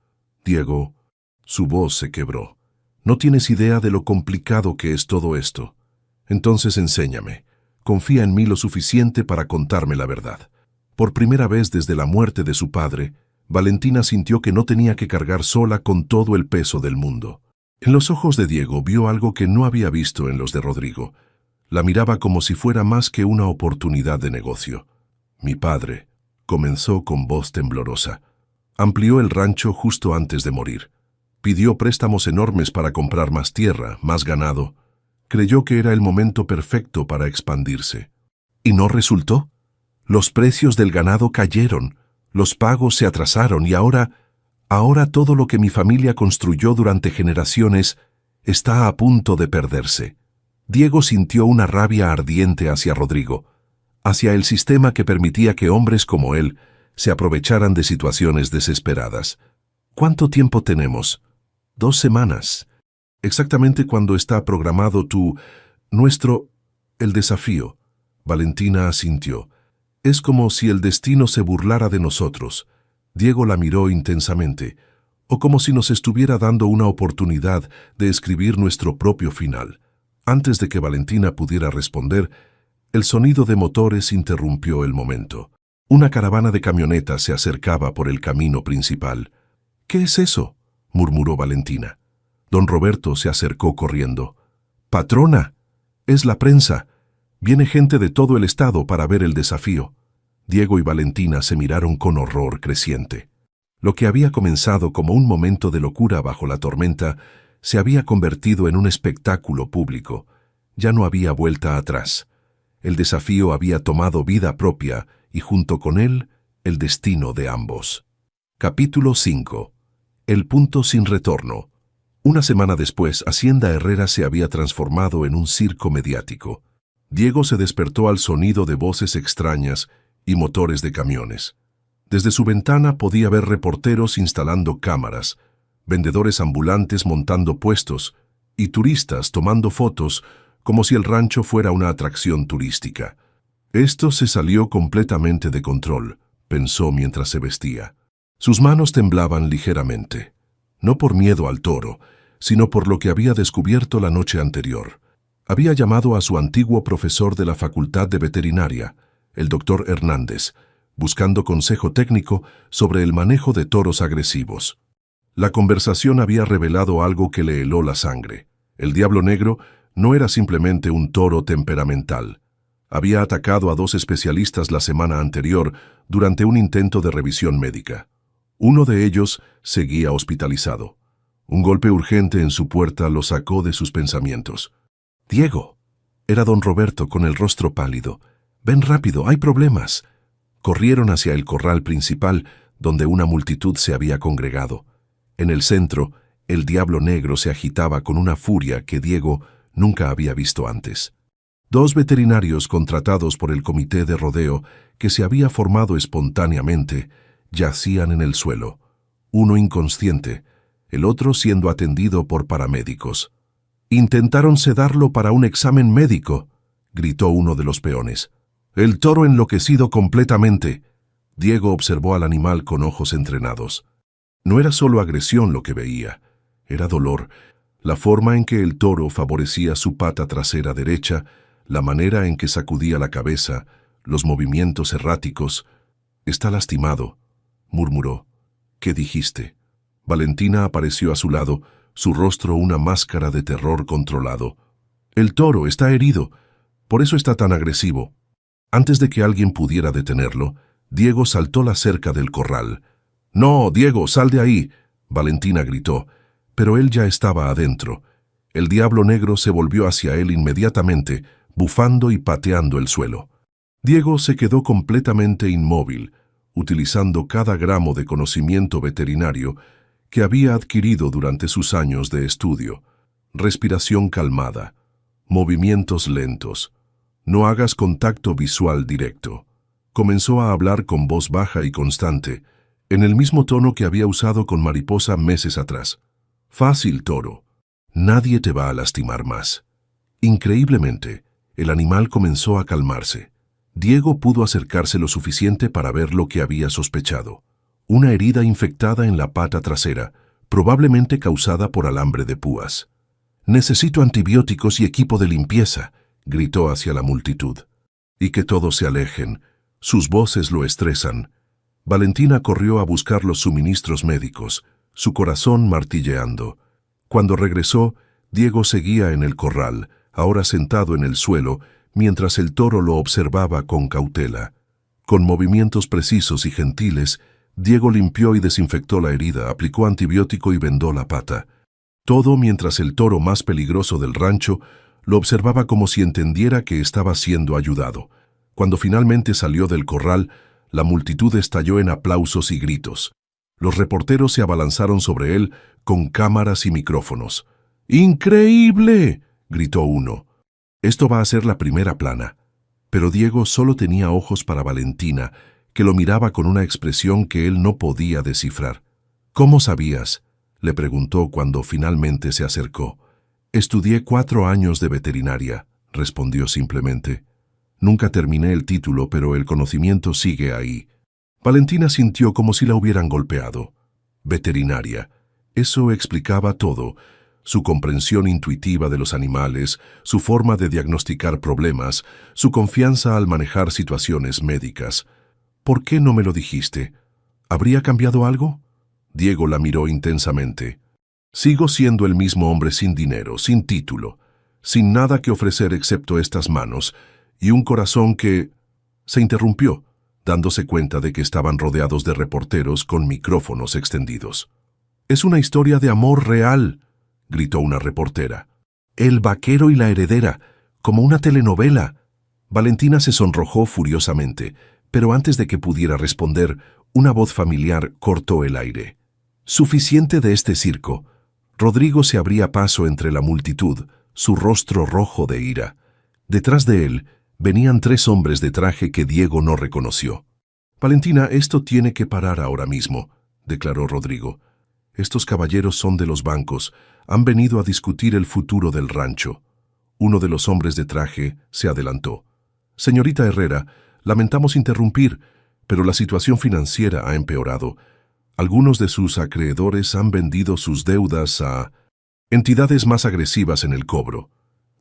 «Diego», su voz se quebró, «no tienes idea de lo complicado que es todo esto. Entonces enséñame. Confía en mí lo suficiente para contarme la verdad». Por primera vez desde la muerte de su padre, Valentina sintió que no tenía que cargar sola con todo el peso del mundo. En los ojos de Diego vio algo que no había visto en los de Rodrigo. La miraba como si fuera más que una oportunidad de negocio. «Mi padre», comenzó con voz temblorosa, «amplió el rancho justo antes de morir. Pidió préstamos enormes para comprar más tierra, más ganado. Creyó que era el momento perfecto para expandirse. ¿Y no resultó? Los precios del ganado cayeron, los pagos se atrasaron y ahora todo lo que mi familia construyó durante generaciones está a punto de perderse». Diego sintió una rabia ardiente hacia Rodrigo, hacia el sistema que permitía que hombres como él se aprovecharan de situaciones desesperadas. «¿Cuánto tiempo tenemos?» «2 semanas. Exactamente cuando está programado el desafío». Valentina asintió. «Es como si el destino se burlara de nosotros». Diego la miró intensamente, o como si nos estuviera dando una oportunidad de escribir nuestro propio final. Antes de que Valentina pudiera responder, el sonido de motores interrumpió el momento. Una caravana de camionetas se acercaba por el camino principal. «¿Qué es eso?», murmuró Valentina. Don Roberto se acercó corriendo. «Patrona, es la prensa. Viene gente de todo el estado para ver el desafío». Diego y Valentina se miraron con horror creciente. Lo que había comenzado como un momento de locura bajo la tormenta se había convertido en un espectáculo público. Ya no había vuelta atrás. El desafío había tomado vida propia y junto con él, el destino de ambos. Capítulo 5. El punto sin retorno. Una semana después, Hacienda Herrera se había transformado en un circo mediático. Diego se despertó al sonido de voces extrañas y motores de camiones. Desde su ventana podía ver reporteros instalando cámaras, vendedores ambulantes montando puestos y turistas tomando fotos como si el rancho fuera una atracción turística. Esto se salió completamente de control, pensó mientras se vestía. Sus manos temblaban ligeramente, no por miedo al toro, sino por lo que había descubierto la noche anterior. Había llamado a su antiguo profesor de la Facultad de Veterinaria, el doctor Hernández, buscando consejo técnico sobre el manejo de toros agresivos. La conversación había revelado algo que le heló la sangre. El Diablo Negro no era simplemente un toro temperamental. Había atacado a 2 especialistas la semana anterior durante un intento de revisión médica. Uno de ellos seguía hospitalizado. Un golpe urgente en su puerta lo sacó de sus pensamientos. «Diego», era don Roberto con el rostro pálido. «Ven rápido, hay problemas». Corrieron hacia el corral principal, donde una multitud se había congregado. En el centro, el Diablo Negro se agitaba con una furia que Diego nunca había visto antes. 2 veterinarios contratados por el comité de rodeo, que se había formado espontáneamente, yacían en el suelo, uno inconsciente, el otro siendo atendido por paramédicos. «Intentaron sedarlo para un examen médico», gritó uno de los peones. «El toro enloquecido completamente». Diego observó al animal con ojos entrenados. No era solo agresión lo que veía, era dolor. La forma en que el toro favorecía su pata trasera derecha, la manera en que sacudía la cabeza, los movimientos erráticos. «Está lastimado», murmuró. «¿Qué dijiste?» Valentina apareció a su lado, su rostro una máscara de terror controlado. «El toro está herido, por eso está tan agresivo». Antes de que alguien pudiera detenerlo, Diego saltó la cerca del corral. «No, Diego, sal de ahí», Valentina gritó, pero él ya estaba adentro. El Diablo Negro se volvió hacia él inmediatamente, bufando y pateando el suelo. Diego se quedó completamente inmóvil, utilizando cada gramo de conocimiento veterinario que había adquirido durante sus años de estudio. Respiración calmada, movimientos lentos, no hagas contacto visual directo. Comenzó a hablar con voz baja y constante, en el mismo tono que había usado con Mariposa meses atrás. Fácil, toro. Nadie te va a lastimar más. Increíblemente, el animal comenzó a calmarse. Diego pudo acercarse lo suficiente para ver lo que había sospechado. Una herida infectada en la pata trasera, probablemente causada por alambre de púas. «Necesito antibióticos y equipo de limpieza», gritó hacia la multitud. «Y que todos se alejen. Sus voces lo estresan». Valentina corrió a buscar los suministros médicos, su corazón martilleando. Cuando regresó, Diego seguía en el corral, ahora sentado en el suelo, mientras el toro lo observaba con cautela. Con movimientos precisos y gentiles, Diego limpió y desinfectó la herida, aplicó antibiótico y vendó la pata. Todo mientras el toro más peligroso del rancho lo observaba como si entendiera que estaba siendo ayudado. Cuando finalmente salió del corral, la multitud estalló en aplausos y gritos. Los reporteros se abalanzaron sobre él con cámaras y micrófonos. «¡Increíble!», gritó uno. «Esto va a ser la primera plana». Pero Diego solo tenía ojos para Valentina, que lo miraba con una expresión que él no podía descifrar. «¿Cómo sabías?», le preguntó cuando finalmente se acercó. «Estudié 4 años de veterinaria», respondió simplemente. «Nunca terminé el título, pero el conocimiento sigue ahí». Valentina sintió como si la hubieran golpeado. Veterinaria. Eso explicaba todo. Su comprensión intuitiva de los animales, su forma de diagnosticar problemas, su confianza al manejar situaciones médicas. «¿Por qué no me lo dijiste? ¿Habría cambiado algo?». Diego la miró intensamente. «Sigo siendo el mismo hombre sin dinero, sin título, sin nada que ofrecer excepto estas manos, y un corazón que...». Se interrumpió, dándose cuenta de que estaban rodeados de reporteros con micrófonos extendidos. «Es una historia de amor real», gritó una reportera. «El vaquero y la heredera, como una telenovela». Valentina se sonrojó furiosamente, pero antes de que pudiera responder, una voz familiar cortó el aire. «Suficiente de este circo». Rodrigo se abría paso entre la multitud, su rostro rojo de ira. Detrás de él venían 3 hombres de traje que Diego no reconoció. «Valentina, esto tiene que parar ahora mismo», declaró Rodrigo. «Estos caballeros son de los bancos, han venido a discutir el futuro del rancho». Uno de los hombres de traje se adelantó. «Señorita Herrera, lamentamos interrumpir, pero la situación financiera ha empeorado. Algunos de sus acreedores han vendido sus deudas a entidades más agresivas en el cobro».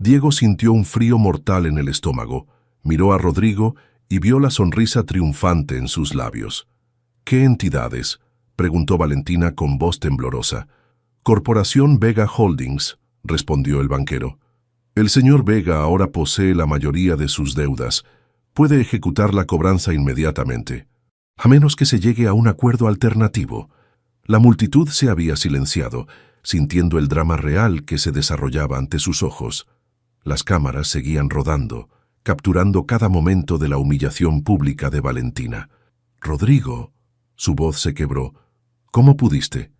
Diego sintió un frío mortal en el estómago, miró a Rodrigo y vio la sonrisa triunfante en sus labios. «¿Qué entidades?», preguntó Valentina con voz temblorosa. «Corporación Vega Holdings», respondió el banquero. «El señor Vega ahora posee la mayoría de sus deudas. Puede ejecutar la cobranza inmediatamente, a menos que se llegue a un acuerdo alternativo». La multitud se había silenciado, sintiendo el drama real que se desarrollaba ante sus ojos. Las cámaras seguían rodando, capturando cada momento de la humillación pública de Valentina. «Rodrigo», su voz se quebró. «¿Cómo pudiste?».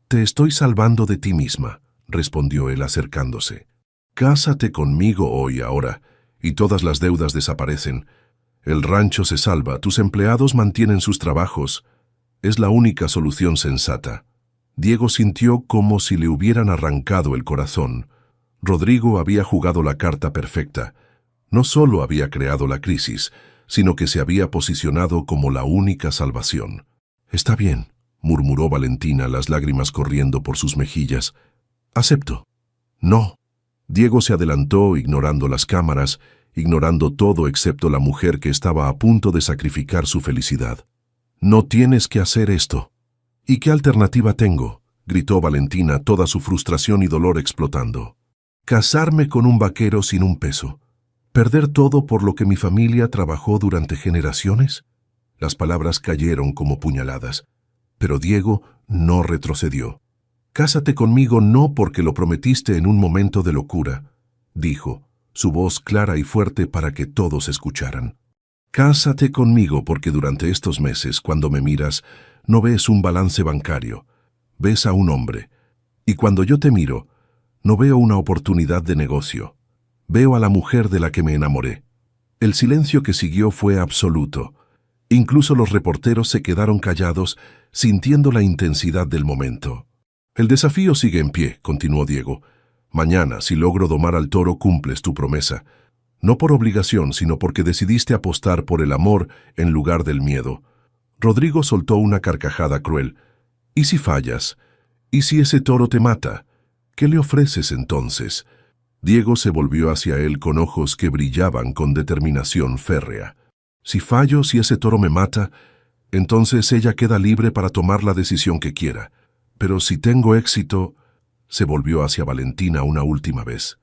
«Te estoy salvando de ti misma», respondió él acercándose. «Cásate conmigo hoy ahora, y todas las deudas desaparecen. El rancho se salva, tus empleados mantienen sus trabajos. Es la única solución sensata». Diego sintió como si le hubieran arrancado el corazón. Rodrigo había jugado la carta perfecta. No solo había creado la crisis, sino que se había posicionado como la única salvación. «Está bien», murmuró Valentina, las lágrimas corriendo por sus mejillas. «Acepto». «No». Diego se adelantó, ignorando las cámaras, ignorando todo excepto la mujer que estaba a punto de sacrificar su felicidad. «No tienes que hacer esto». «¿Y qué alternativa tengo?», gritó Valentina, toda su frustración y dolor explotando. «Casarme con un vaquero sin un peso. ¿Perder todo por lo que mi familia trabajó durante generaciones?». Las palabras cayeron como puñaladas, pero Diego no retrocedió. «Cásate conmigo no porque lo prometiste en un momento de locura», dijo, su voz clara y fuerte para que todos escucharan. Cásate conmigo porque durante estos meses, cuando me miras, no ves un balance bancario, ves a un hombre. Y cuando yo te miro, no veo una oportunidad de negocio, veo a la mujer de la que me enamoré. El silencio que siguió fue absoluto. Incluso los reporteros se quedaron callados, sintiendo la intensidad del momento. El desafío sigue en pie, continuó Diego. Mañana, si logro domar al toro, cumples tu promesa. No por obligación, sino porque decidiste apostar por el amor en lugar del miedo. Rodrigo soltó una carcajada cruel. ¿Y si fallas? ¿Y si ese toro te mata? ¿Qué le ofreces entonces? Diego se volvió hacia él con ojos que brillaban con determinación férrea. Si fallo, si ese toro me mata, entonces ella queda libre para tomar la decisión que quiera. Pero si tengo éxito, se volvió hacia Valentina una última vez.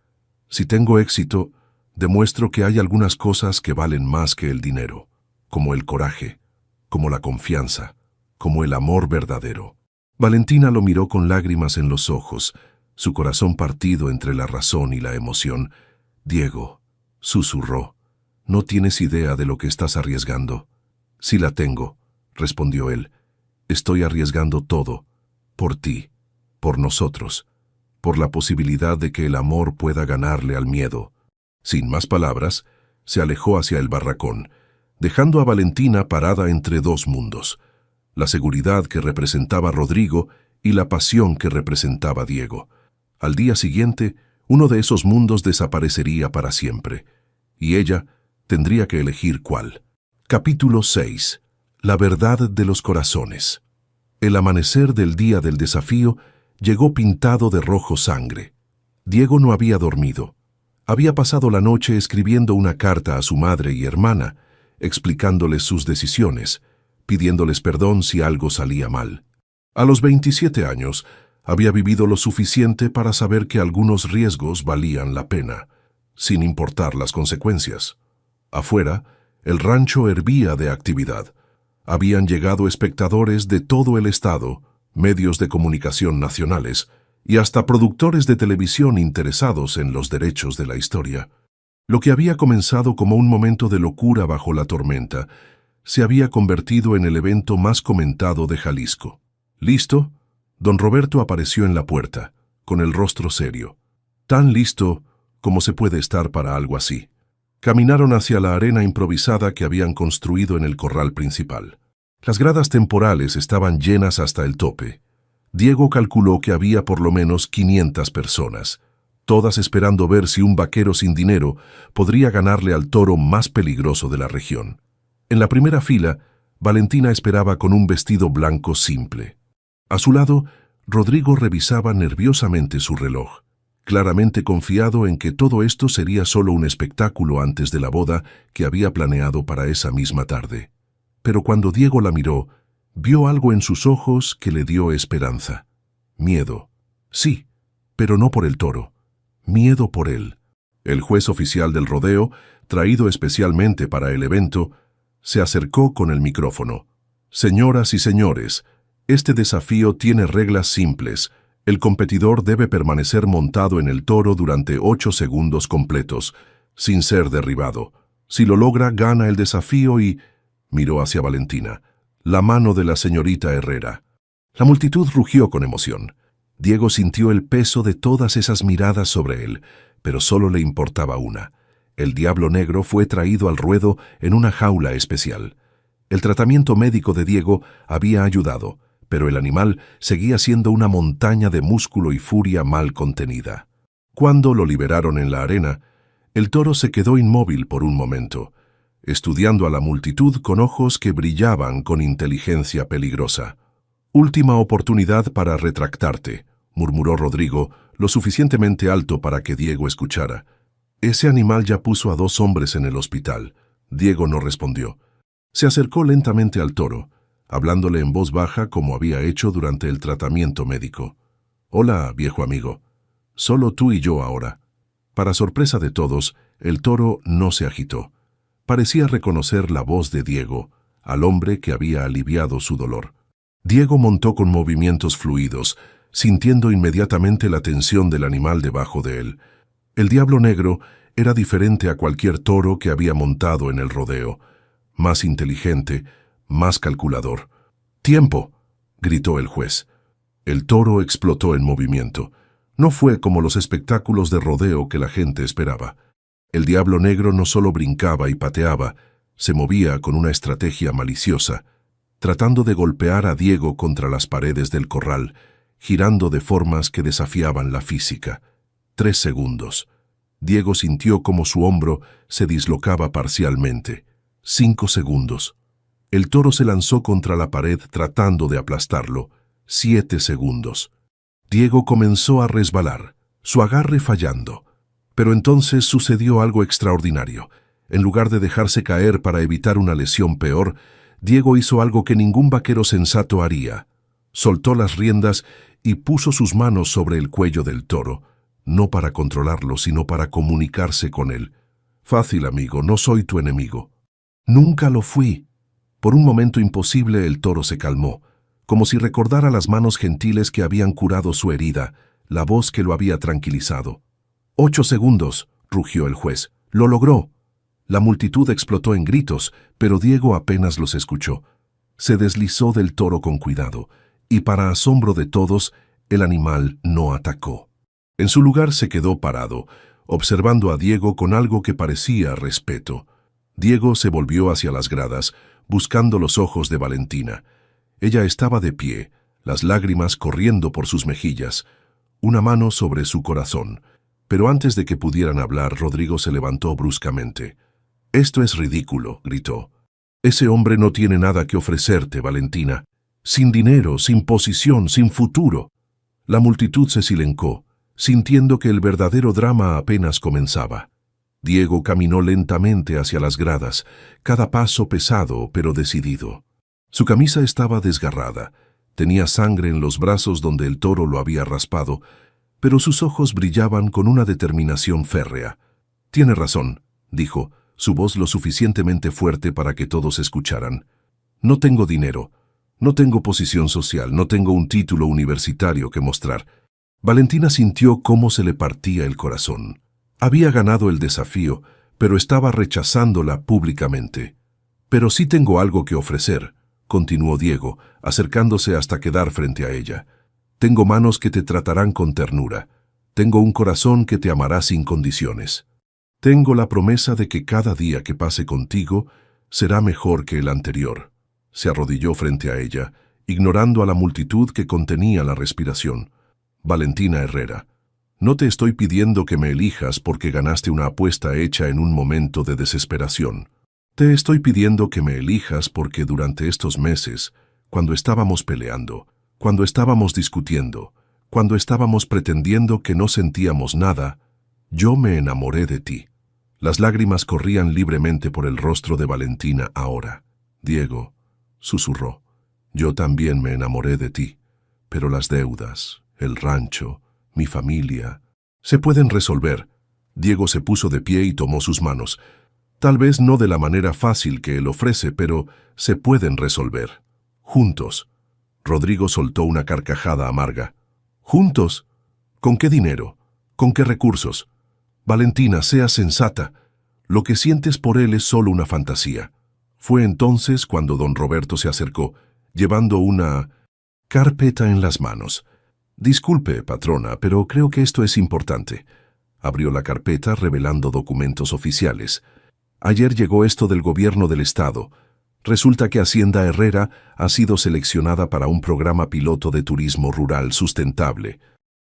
Si tengo éxito, demuestro que hay algunas cosas que valen más que el dinero, como el coraje, como la confianza, como el amor verdadero. Valentina lo miró con lágrimas en los ojos, su corazón partido entre la razón y la emoción. Diego, susurró, no tienes idea de lo que estás arriesgando. Sí la tengo, respondió él. Estoy arriesgando todo, por ti, por nosotros, por la posibilidad de que el amor pueda ganarle al miedo. Sin más palabras, se alejó hacia el barracón, dejando a Valentina parada entre dos mundos, la seguridad que representaba Rodrigo y la pasión que representaba Diego. Al día siguiente, uno de esos mundos desaparecería para siempre, y ella tendría que elegir cuál. Capítulo 6. La verdad de los corazones. El amanecer del día del desafío llegó pintado de rojo sangre. Diego no había dormido. Había pasado la noche escribiendo una carta a su madre y hermana, explicándoles sus decisiones, pidiéndoles perdón si algo salía mal. A los 27 años, había vivido lo suficiente para saber que algunos riesgos valían la pena, sin importar las consecuencias. Afuera, el rancho hervía de actividad. Habían llegado espectadores de todo el estado, medios de comunicación nacionales y hasta productores de televisión interesados en los derechos de la historia. Lo que había comenzado como un momento de locura bajo la tormenta se había convertido en el evento más comentado de Jalisco. ¿Listo? Don Roberto apareció en la puerta, con el rostro serio. Tan listo como se puede estar para algo así. Caminaron hacia la arena improvisada que habían construido en el corral principal. Las gradas temporales estaban llenas hasta el tope. Diego calculó que había por lo menos 500 personas, todas esperando ver si un vaquero sin dinero podría ganarle al toro más peligroso de la región. En la primera fila, Valentina esperaba con un vestido blanco simple. A su lado, Rodrigo revisaba nerviosamente su reloj, claramente confiado en que todo esto sería solo un espectáculo antes de la boda que había planeado para esa misma tarde. Pero cuando Diego la miró, vio algo en sus ojos que le dio esperanza. Miedo. Sí, pero no por el toro. Miedo por él. El juez oficial del rodeo, traído especialmente para el evento, se acercó con el micrófono. Señoras y señores, este desafío tiene reglas simples. El competidor debe permanecer montado en el toro durante 8 segundos completos, sin ser derribado. Si lo logra, gana el desafío y... Miró hacia Valentina. La mano de la señorita Herrera. La multitud rugió con emoción. Diego sintió el peso de todas esas miradas sobre él, pero solo le importaba una. El diablo negro fue traído al ruedo en una jaula especial. El tratamiento médico de Diego había ayudado, pero el animal seguía siendo una montaña de músculo y furia mal contenida. Cuando lo liberaron en la arena, el toro se quedó inmóvil por un momento, estudiando a la multitud con ojos que brillaban con inteligencia peligrosa. «Última oportunidad para retractarte», murmuró Rodrigo, lo suficientemente alto para que Diego escuchara. «Ese animal ya puso a 2 hombres en el hospital». Diego no respondió. Se acercó lentamente al toro, hablándole en voz baja como había hecho durante el tratamiento médico. «Hola, viejo amigo. Solo tú y yo ahora». Para sorpresa de todos, el toro no se agitó. Parecía reconocer la voz de Diego, al hombre que había aliviado su dolor. Diego montó con movimientos fluidos, sintiendo inmediatamente la tensión del animal debajo de él. El diablo negro era diferente a cualquier toro que había montado en el rodeo. más inteligente, más calculador. «¡Tiempo!», gritó el juez. El toro explotó en movimiento. No fue como los espectáculos de rodeo que la gente esperaba. El diablo negro no solo brincaba y pateaba, se movía con una estrategia maliciosa, tratando de golpear a Diego contra las paredes del corral, girando de formas que desafiaban la física. 3 segundos. Diego sintió como su hombro se dislocaba parcialmente. 5 segundos. El toro se lanzó contra la pared tratando de aplastarlo. 7 segundos. Diego comenzó a resbalar, su agarre fallando. Pero entonces sucedió algo extraordinario. En lugar de dejarse caer para evitar una lesión peor, Diego hizo algo que ningún vaquero sensato haría. Soltó las riendas y puso sus manos sobre el cuello del toro, no para controlarlo, sino para comunicarse con él. «Fácil, amigo, no soy tu enemigo». «Nunca lo fui». Por un momento imposible el toro se calmó, como si recordara las manos gentiles que habían curado su herida, la voz que lo había tranquilizado. 8 segundos, rugió el juez. «Lo logró». La multitud explotó en gritos, pero Diego apenas los escuchó. Se deslizó del toro con cuidado, y para asombro de todos, el animal no atacó. En su lugar se quedó parado, observando a Diego con algo que parecía respeto. Diego se volvió hacia las gradas, buscando los ojos de Valentina. Ella estaba de pie, las lágrimas corriendo por sus mejillas, una mano sobre su corazón. Pero antes de que pudieran hablar, Rodrigo se levantó bruscamente. «Esto es ridículo», gritó. «Ese hombre no tiene nada que ofrecerte, Valentina. Sin dinero, sin posición, sin futuro». La multitud se silencó, sintiendo que el verdadero drama apenas comenzaba. Diego caminó lentamente hacia las gradas, cada paso pesado pero decidido. Su camisa estaba desgarrada, tenía sangre en los brazos donde el toro lo había raspado, pero sus ojos brillaban con una determinación férrea. «Tiene razón», dijo, su voz lo suficientemente fuerte para que todos escucharan. «No tengo dinero, no tengo posición social, no tengo un título universitario que mostrar». Valentina sintió cómo se le partía el corazón. Había ganado el desafío, pero estaba rechazándola públicamente. «Pero sí tengo algo que ofrecer», continuó Diego, acercándose hasta quedar frente a ella. «Tengo manos que te tratarán con ternura. Tengo un corazón que te amará sin condiciones. Tengo la promesa de que cada día que pase contigo será mejor que el anterior». Se arrodilló frente a ella, ignorando a la multitud que contenía la respiración. «Valentina Herrera, no te estoy pidiendo que me elijas porque ganaste una apuesta hecha en un momento de desesperación. Te estoy pidiendo que me elijas porque durante estos meses, cuando estábamos peleando, cuando estábamos discutiendo, cuando estábamos pretendiendo que no sentíamos nada, yo me enamoré de ti». Las lágrimas corrían libremente por el rostro de Valentina ahora. «Diego», susurró, «yo también me enamoré de ti, pero las deudas, el rancho, mi familia, se pueden resolver». Diego se puso de pie y tomó sus manos. «Tal vez no de la manera fácil que él ofrece, pero se pueden resolver. Juntos». Rodrigo soltó una carcajada amarga. «¿Juntos? ¿Con qué dinero? ¿Con qué recursos? Valentina, sea sensata. Lo que sientes por él es solo una fantasía». Fue entonces cuando don Roberto se acercó, llevando una carpeta en las manos. «Disculpe, patrona, pero creo que esto es importante». Abrió la carpeta revelando documentos oficiales. «Ayer llegó esto del gobierno del estado. Resulta que Hacienda Herrera ha sido seleccionada para un programa piloto de turismo rural sustentable.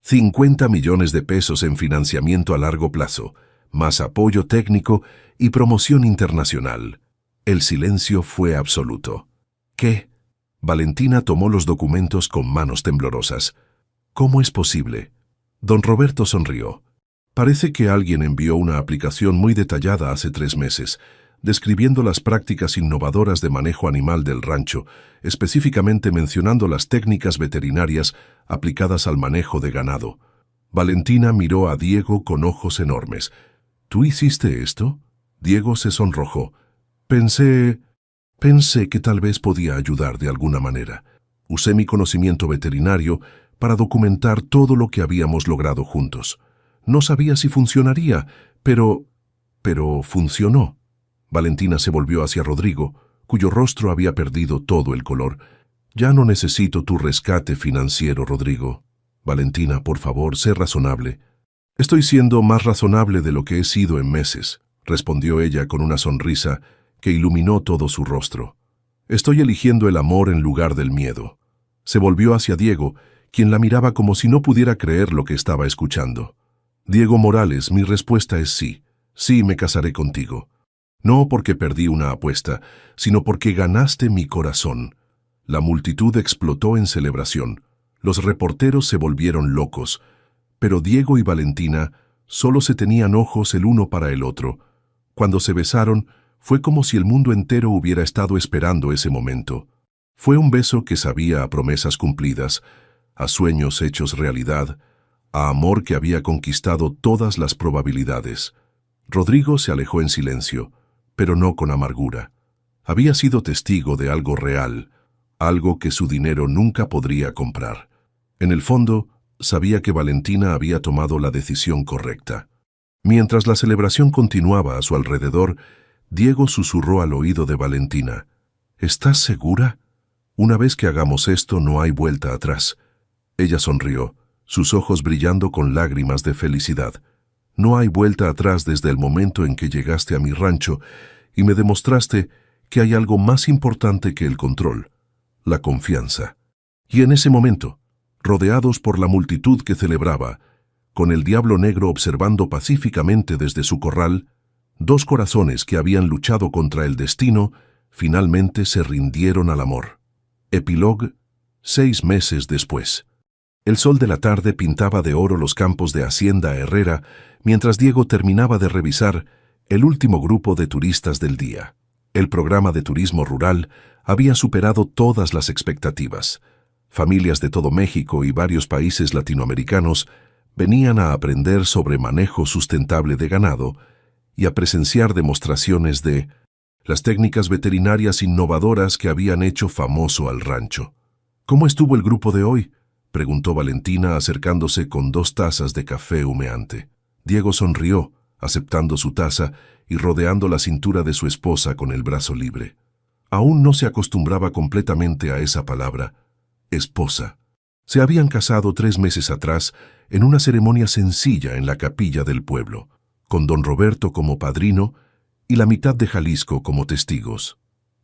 50 millones de pesos en financiamiento a largo plazo, más apoyo técnico y promoción internacional». El silencio fue absoluto. «¿Qué?». Valentina tomó los documentos con manos temblorosas. «¿Cómo es posible?». Don Roberto sonrió. «Parece que alguien envió una aplicación muy detallada hace 3 meses, describiendo las prácticas innovadoras de manejo animal del rancho, específicamente mencionando las técnicas veterinarias aplicadas al manejo de ganado». Valentina miró a Diego con ojos enormes. «¿Tú hiciste esto?». Diego se sonrojó. Pensé que tal vez podía ayudar de alguna manera. Usé mi conocimiento veterinario para documentar todo lo que habíamos logrado juntos. No sabía si funcionaría, pero funcionó». Valentina se volvió hacia Rodrigo, cuyo rostro había perdido todo el color. «Ya no necesito tu rescate financiero, Rodrigo. Valentina, por favor, sé razonable». «Estoy siendo más razonable de lo que he sido en meses», respondió ella con una sonrisa que iluminó todo su rostro. «Estoy eligiendo el amor en lugar del miedo». Se volvió hacia Diego, quien la miraba como si no pudiera creer lo que estaba escuchando. «Diego Morales, mi respuesta es sí. Sí, me casaré contigo. No porque perdí una apuesta, sino porque ganaste mi corazón». La multitud explotó en celebración. Los reporteros se volvieron locos. Pero Diego y Valentina solo se tenían ojos el uno para el otro. Cuando se besaron, fue como si el mundo entero hubiera estado esperando ese momento. Fue un beso que sabía a promesas cumplidas, a sueños hechos realidad, a amor que había conquistado todas las probabilidades. Rodrigo se alejó en silencio, pero no con amargura. Había sido testigo de algo real, algo que su dinero nunca podría comprar. En el fondo, sabía que Valentina había tomado la decisión correcta. Mientras la celebración continuaba a su alrededor, Diego susurró al oído de Valentina: «¿Estás segura? Una vez que hagamos esto, no hay vuelta atrás». Ella sonrió, sus ojos brillando con lágrimas de felicidad. «No hay vuelta atrás desde el momento en que llegaste a mi rancho y me demostraste que hay algo más importante que el control, la confianza». Y en ese momento, rodeados por la multitud que celebraba, con el Diablo Negro observando pacíficamente desde su corral, dos corazones que habían luchado contra el destino finalmente se rindieron al amor. Epílogo, 6 meses después. El sol de la tarde pintaba de oro los campos de Hacienda Herrera mientras Diego terminaba de revisar el último grupo de turistas del día. El programa de turismo rural había superado todas las expectativas. Familias de todo México y varios países latinoamericanos venían a aprender sobre manejo sustentable de ganado y a presenciar demostraciones de las técnicas veterinarias innovadoras que habían hecho famoso al rancho. «¿Cómo estuvo el grupo de hoy?», preguntó Valentina acercándose con 2 tazas de café humeante. Diego sonrió, aceptando su taza y rodeando la cintura de su esposa con el brazo libre. Aún no se acostumbraba completamente a esa palabra, esposa. Se habían casado 3 meses atrás en una ceremonia sencilla en la capilla del pueblo, con don Roberto como padrino y la mitad de Jalisco como testigos.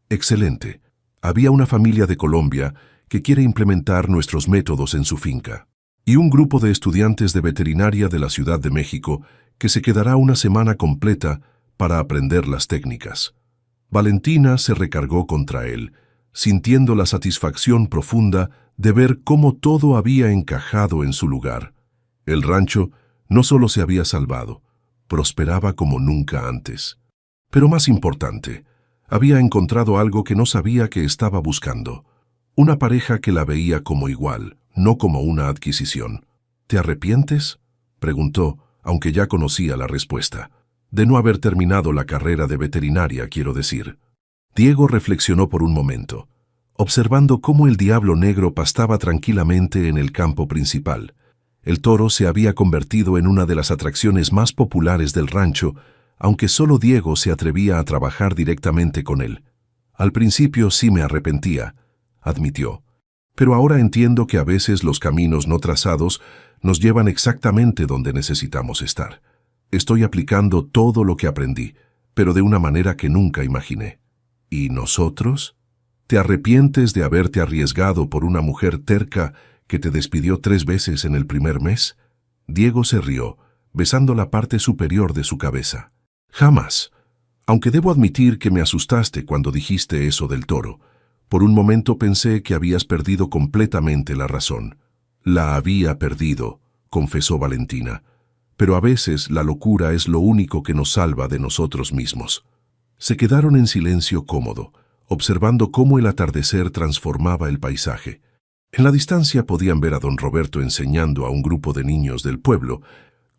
Excelente. Había una familia de Colombia que quiere implementar nuestros métodos en su finca, y un grupo de estudiantes de veterinaria de la Ciudad de México que se quedará una semana completa para aprender las técnicas. Valentina se recargó contra él, sintiendo la satisfacción profunda de ver cómo todo había encajado en su lugar. El rancho no solo se había salvado, prosperaba como nunca antes. Pero más importante, había encontrado algo que no sabía que estaba buscando. Una pareja que la veía como igual, no como una adquisición. «¿Te arrepientes?», preguntó, aunque ya conocía la respuesta. «De no haber terminado la carrera de veterinaria, quiero decir». Diego reflexionó por un momento, observando cómo el Diablo Negro pastaba tranquilamente en el campo principal. El toro se había convertido en una de las atracciones más populares del rancho, aunque solo Diego se atrevía a trabajar directamente con él. «Al principio sí me arrepentía», admitió, «pero ahora entiendo que a veces los caminos no trazados nos llevan exactamente donde necesitamos estar. Estoy aplicando todo lo que aprendí, pero de una manera que nunca imaginé». «¿Y nosotros? ¿Te arrepientes de haberte arriesgado por una mujer terca que te despidió 3 veces en el primer mes?» Diego se rió, besando la parte superior de su cabeza. «Jamás. Aunque debo admitir que me asustaste cuando dijiste eso del toro. Por un momento pensé que habías perdido completamente la razón». «La había perdido», confesó Valentina. «Pero a veces la locura es lo único que nos salva de nosotros mismos». Se quedaron en silencio cómodo, observando cómo el atardecer transformaba el paisaje. En la distancia podían ver a don Roberto enseñando a un grupo de niños del pueblo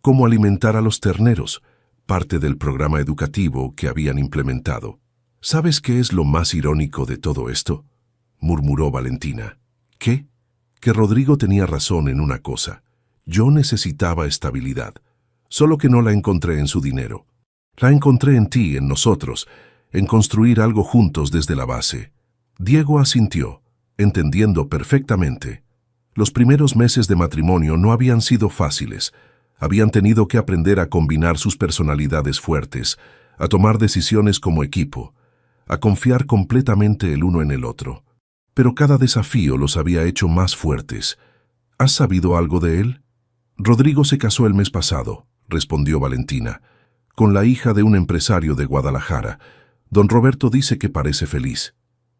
cómo alimentar a los terneros, parte del programa educativo que habían implementado. «¿Sabes qué es lo más irónico de todo esto?», murmuró Valentina. «¿Qué?». Que Rodrigo tenía razón en una cosa. Yo necesitaba estabilidad, solo que no la encontré en su dinero. La encontré en ti, en nosotros, en construir algo juntos desde la base. Diego asintió, entendiendo perfectamente. Los primeros meses de matrimonio no habían sido fáciles. Habían tenido que aprender a combinar sus personalidades fuertes, a tomar decisiones como equipo, a confiar completamente el uno en el otro. Pero cada desafío los había hecho más fuertes. ¿Has sabido algo de él? Rodrigo se casó el mes pasado, respondió Valentina, con la hija de un empresario de Guadalajara. Don Roberto dice que parece feliz.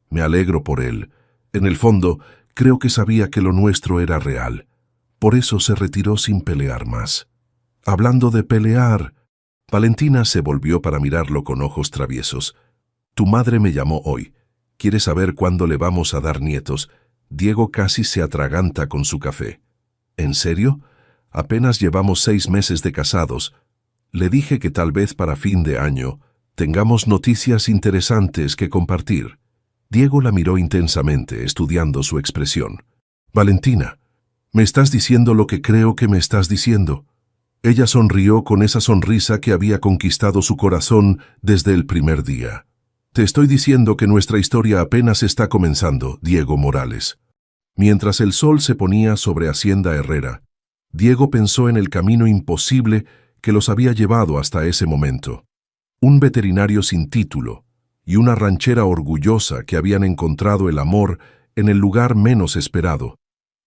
Me alegro por él. En el fondo, creo que sabía que lo nuestro era real. Por eso se retiró sin pelear más. Hablando de pelear, Valentina se volvió para mirarlo con ojos traviesos. Tu madre me llamó hoy. Quiere saber cuándo le vamos a dar nietos. Diego casi se atraganta con su café. ¿En serio? Apenas llevamos 6 meses de casados. Le dije que tal vez para fin de año tengamos noticias interesantes que compartir. Diego la miró intensamente, estudiando su expresión. Valentina, ¿me estás diciendo lo que creo que me estás diciendo? Ella sonrió con esa sonrisa que había conquistado su corazón desde el primer día. Te estoy diciendo que nuestra historia apenas está comenzando, Diego Morales. Mientras el sol se ponía sobre Hacienda Herrera, Diego pensó en el camino imposible que los había llevado hasta ese momento. Un veterinario sin título y una ranchera orgullosa que habían encontrado el amor en el lugar menos esperado.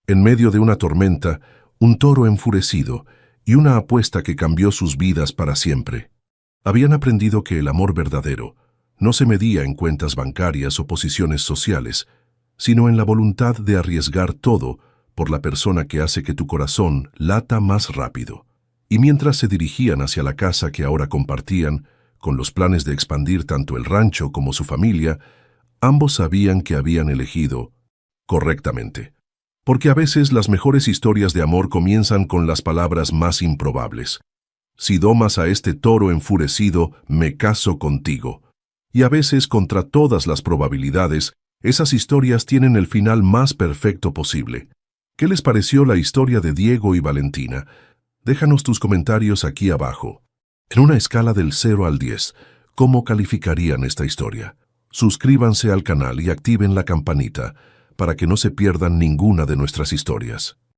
En medio de una tormenta, un toro enfurecido y una apuesta que cambió sus vidas para siempre. Habían aprendido que el amor verdadero no se medía en cuentas bancarias o posiciones sociales, sino en la voluntad de arriesgar todo por la persona que hace que tu corazón lata más rápido. Y mientras se dirigían hacia la casa que ahora compartían, con los planes de expandir tanto el rancho como su familia, ambos sabían que habían elegido correctamente. Porque a veces las mejores historias de amor comienzan con las palabras más improbables. Si domas a este toro enfurecido, me caso contigo. Y a veces, contra todas las probabilidades, esas historias tienen el final más perfecto posible. ¿Qué les pareció la historia de Diego y Valentina? Déjanos tus comentarios aquí abajo. En una escala del 0 al 10, ¿cómo calificarían esta historia? Suscríbanse al canal y activen la campanita para que no se pierdan ninguna de nuestras historias.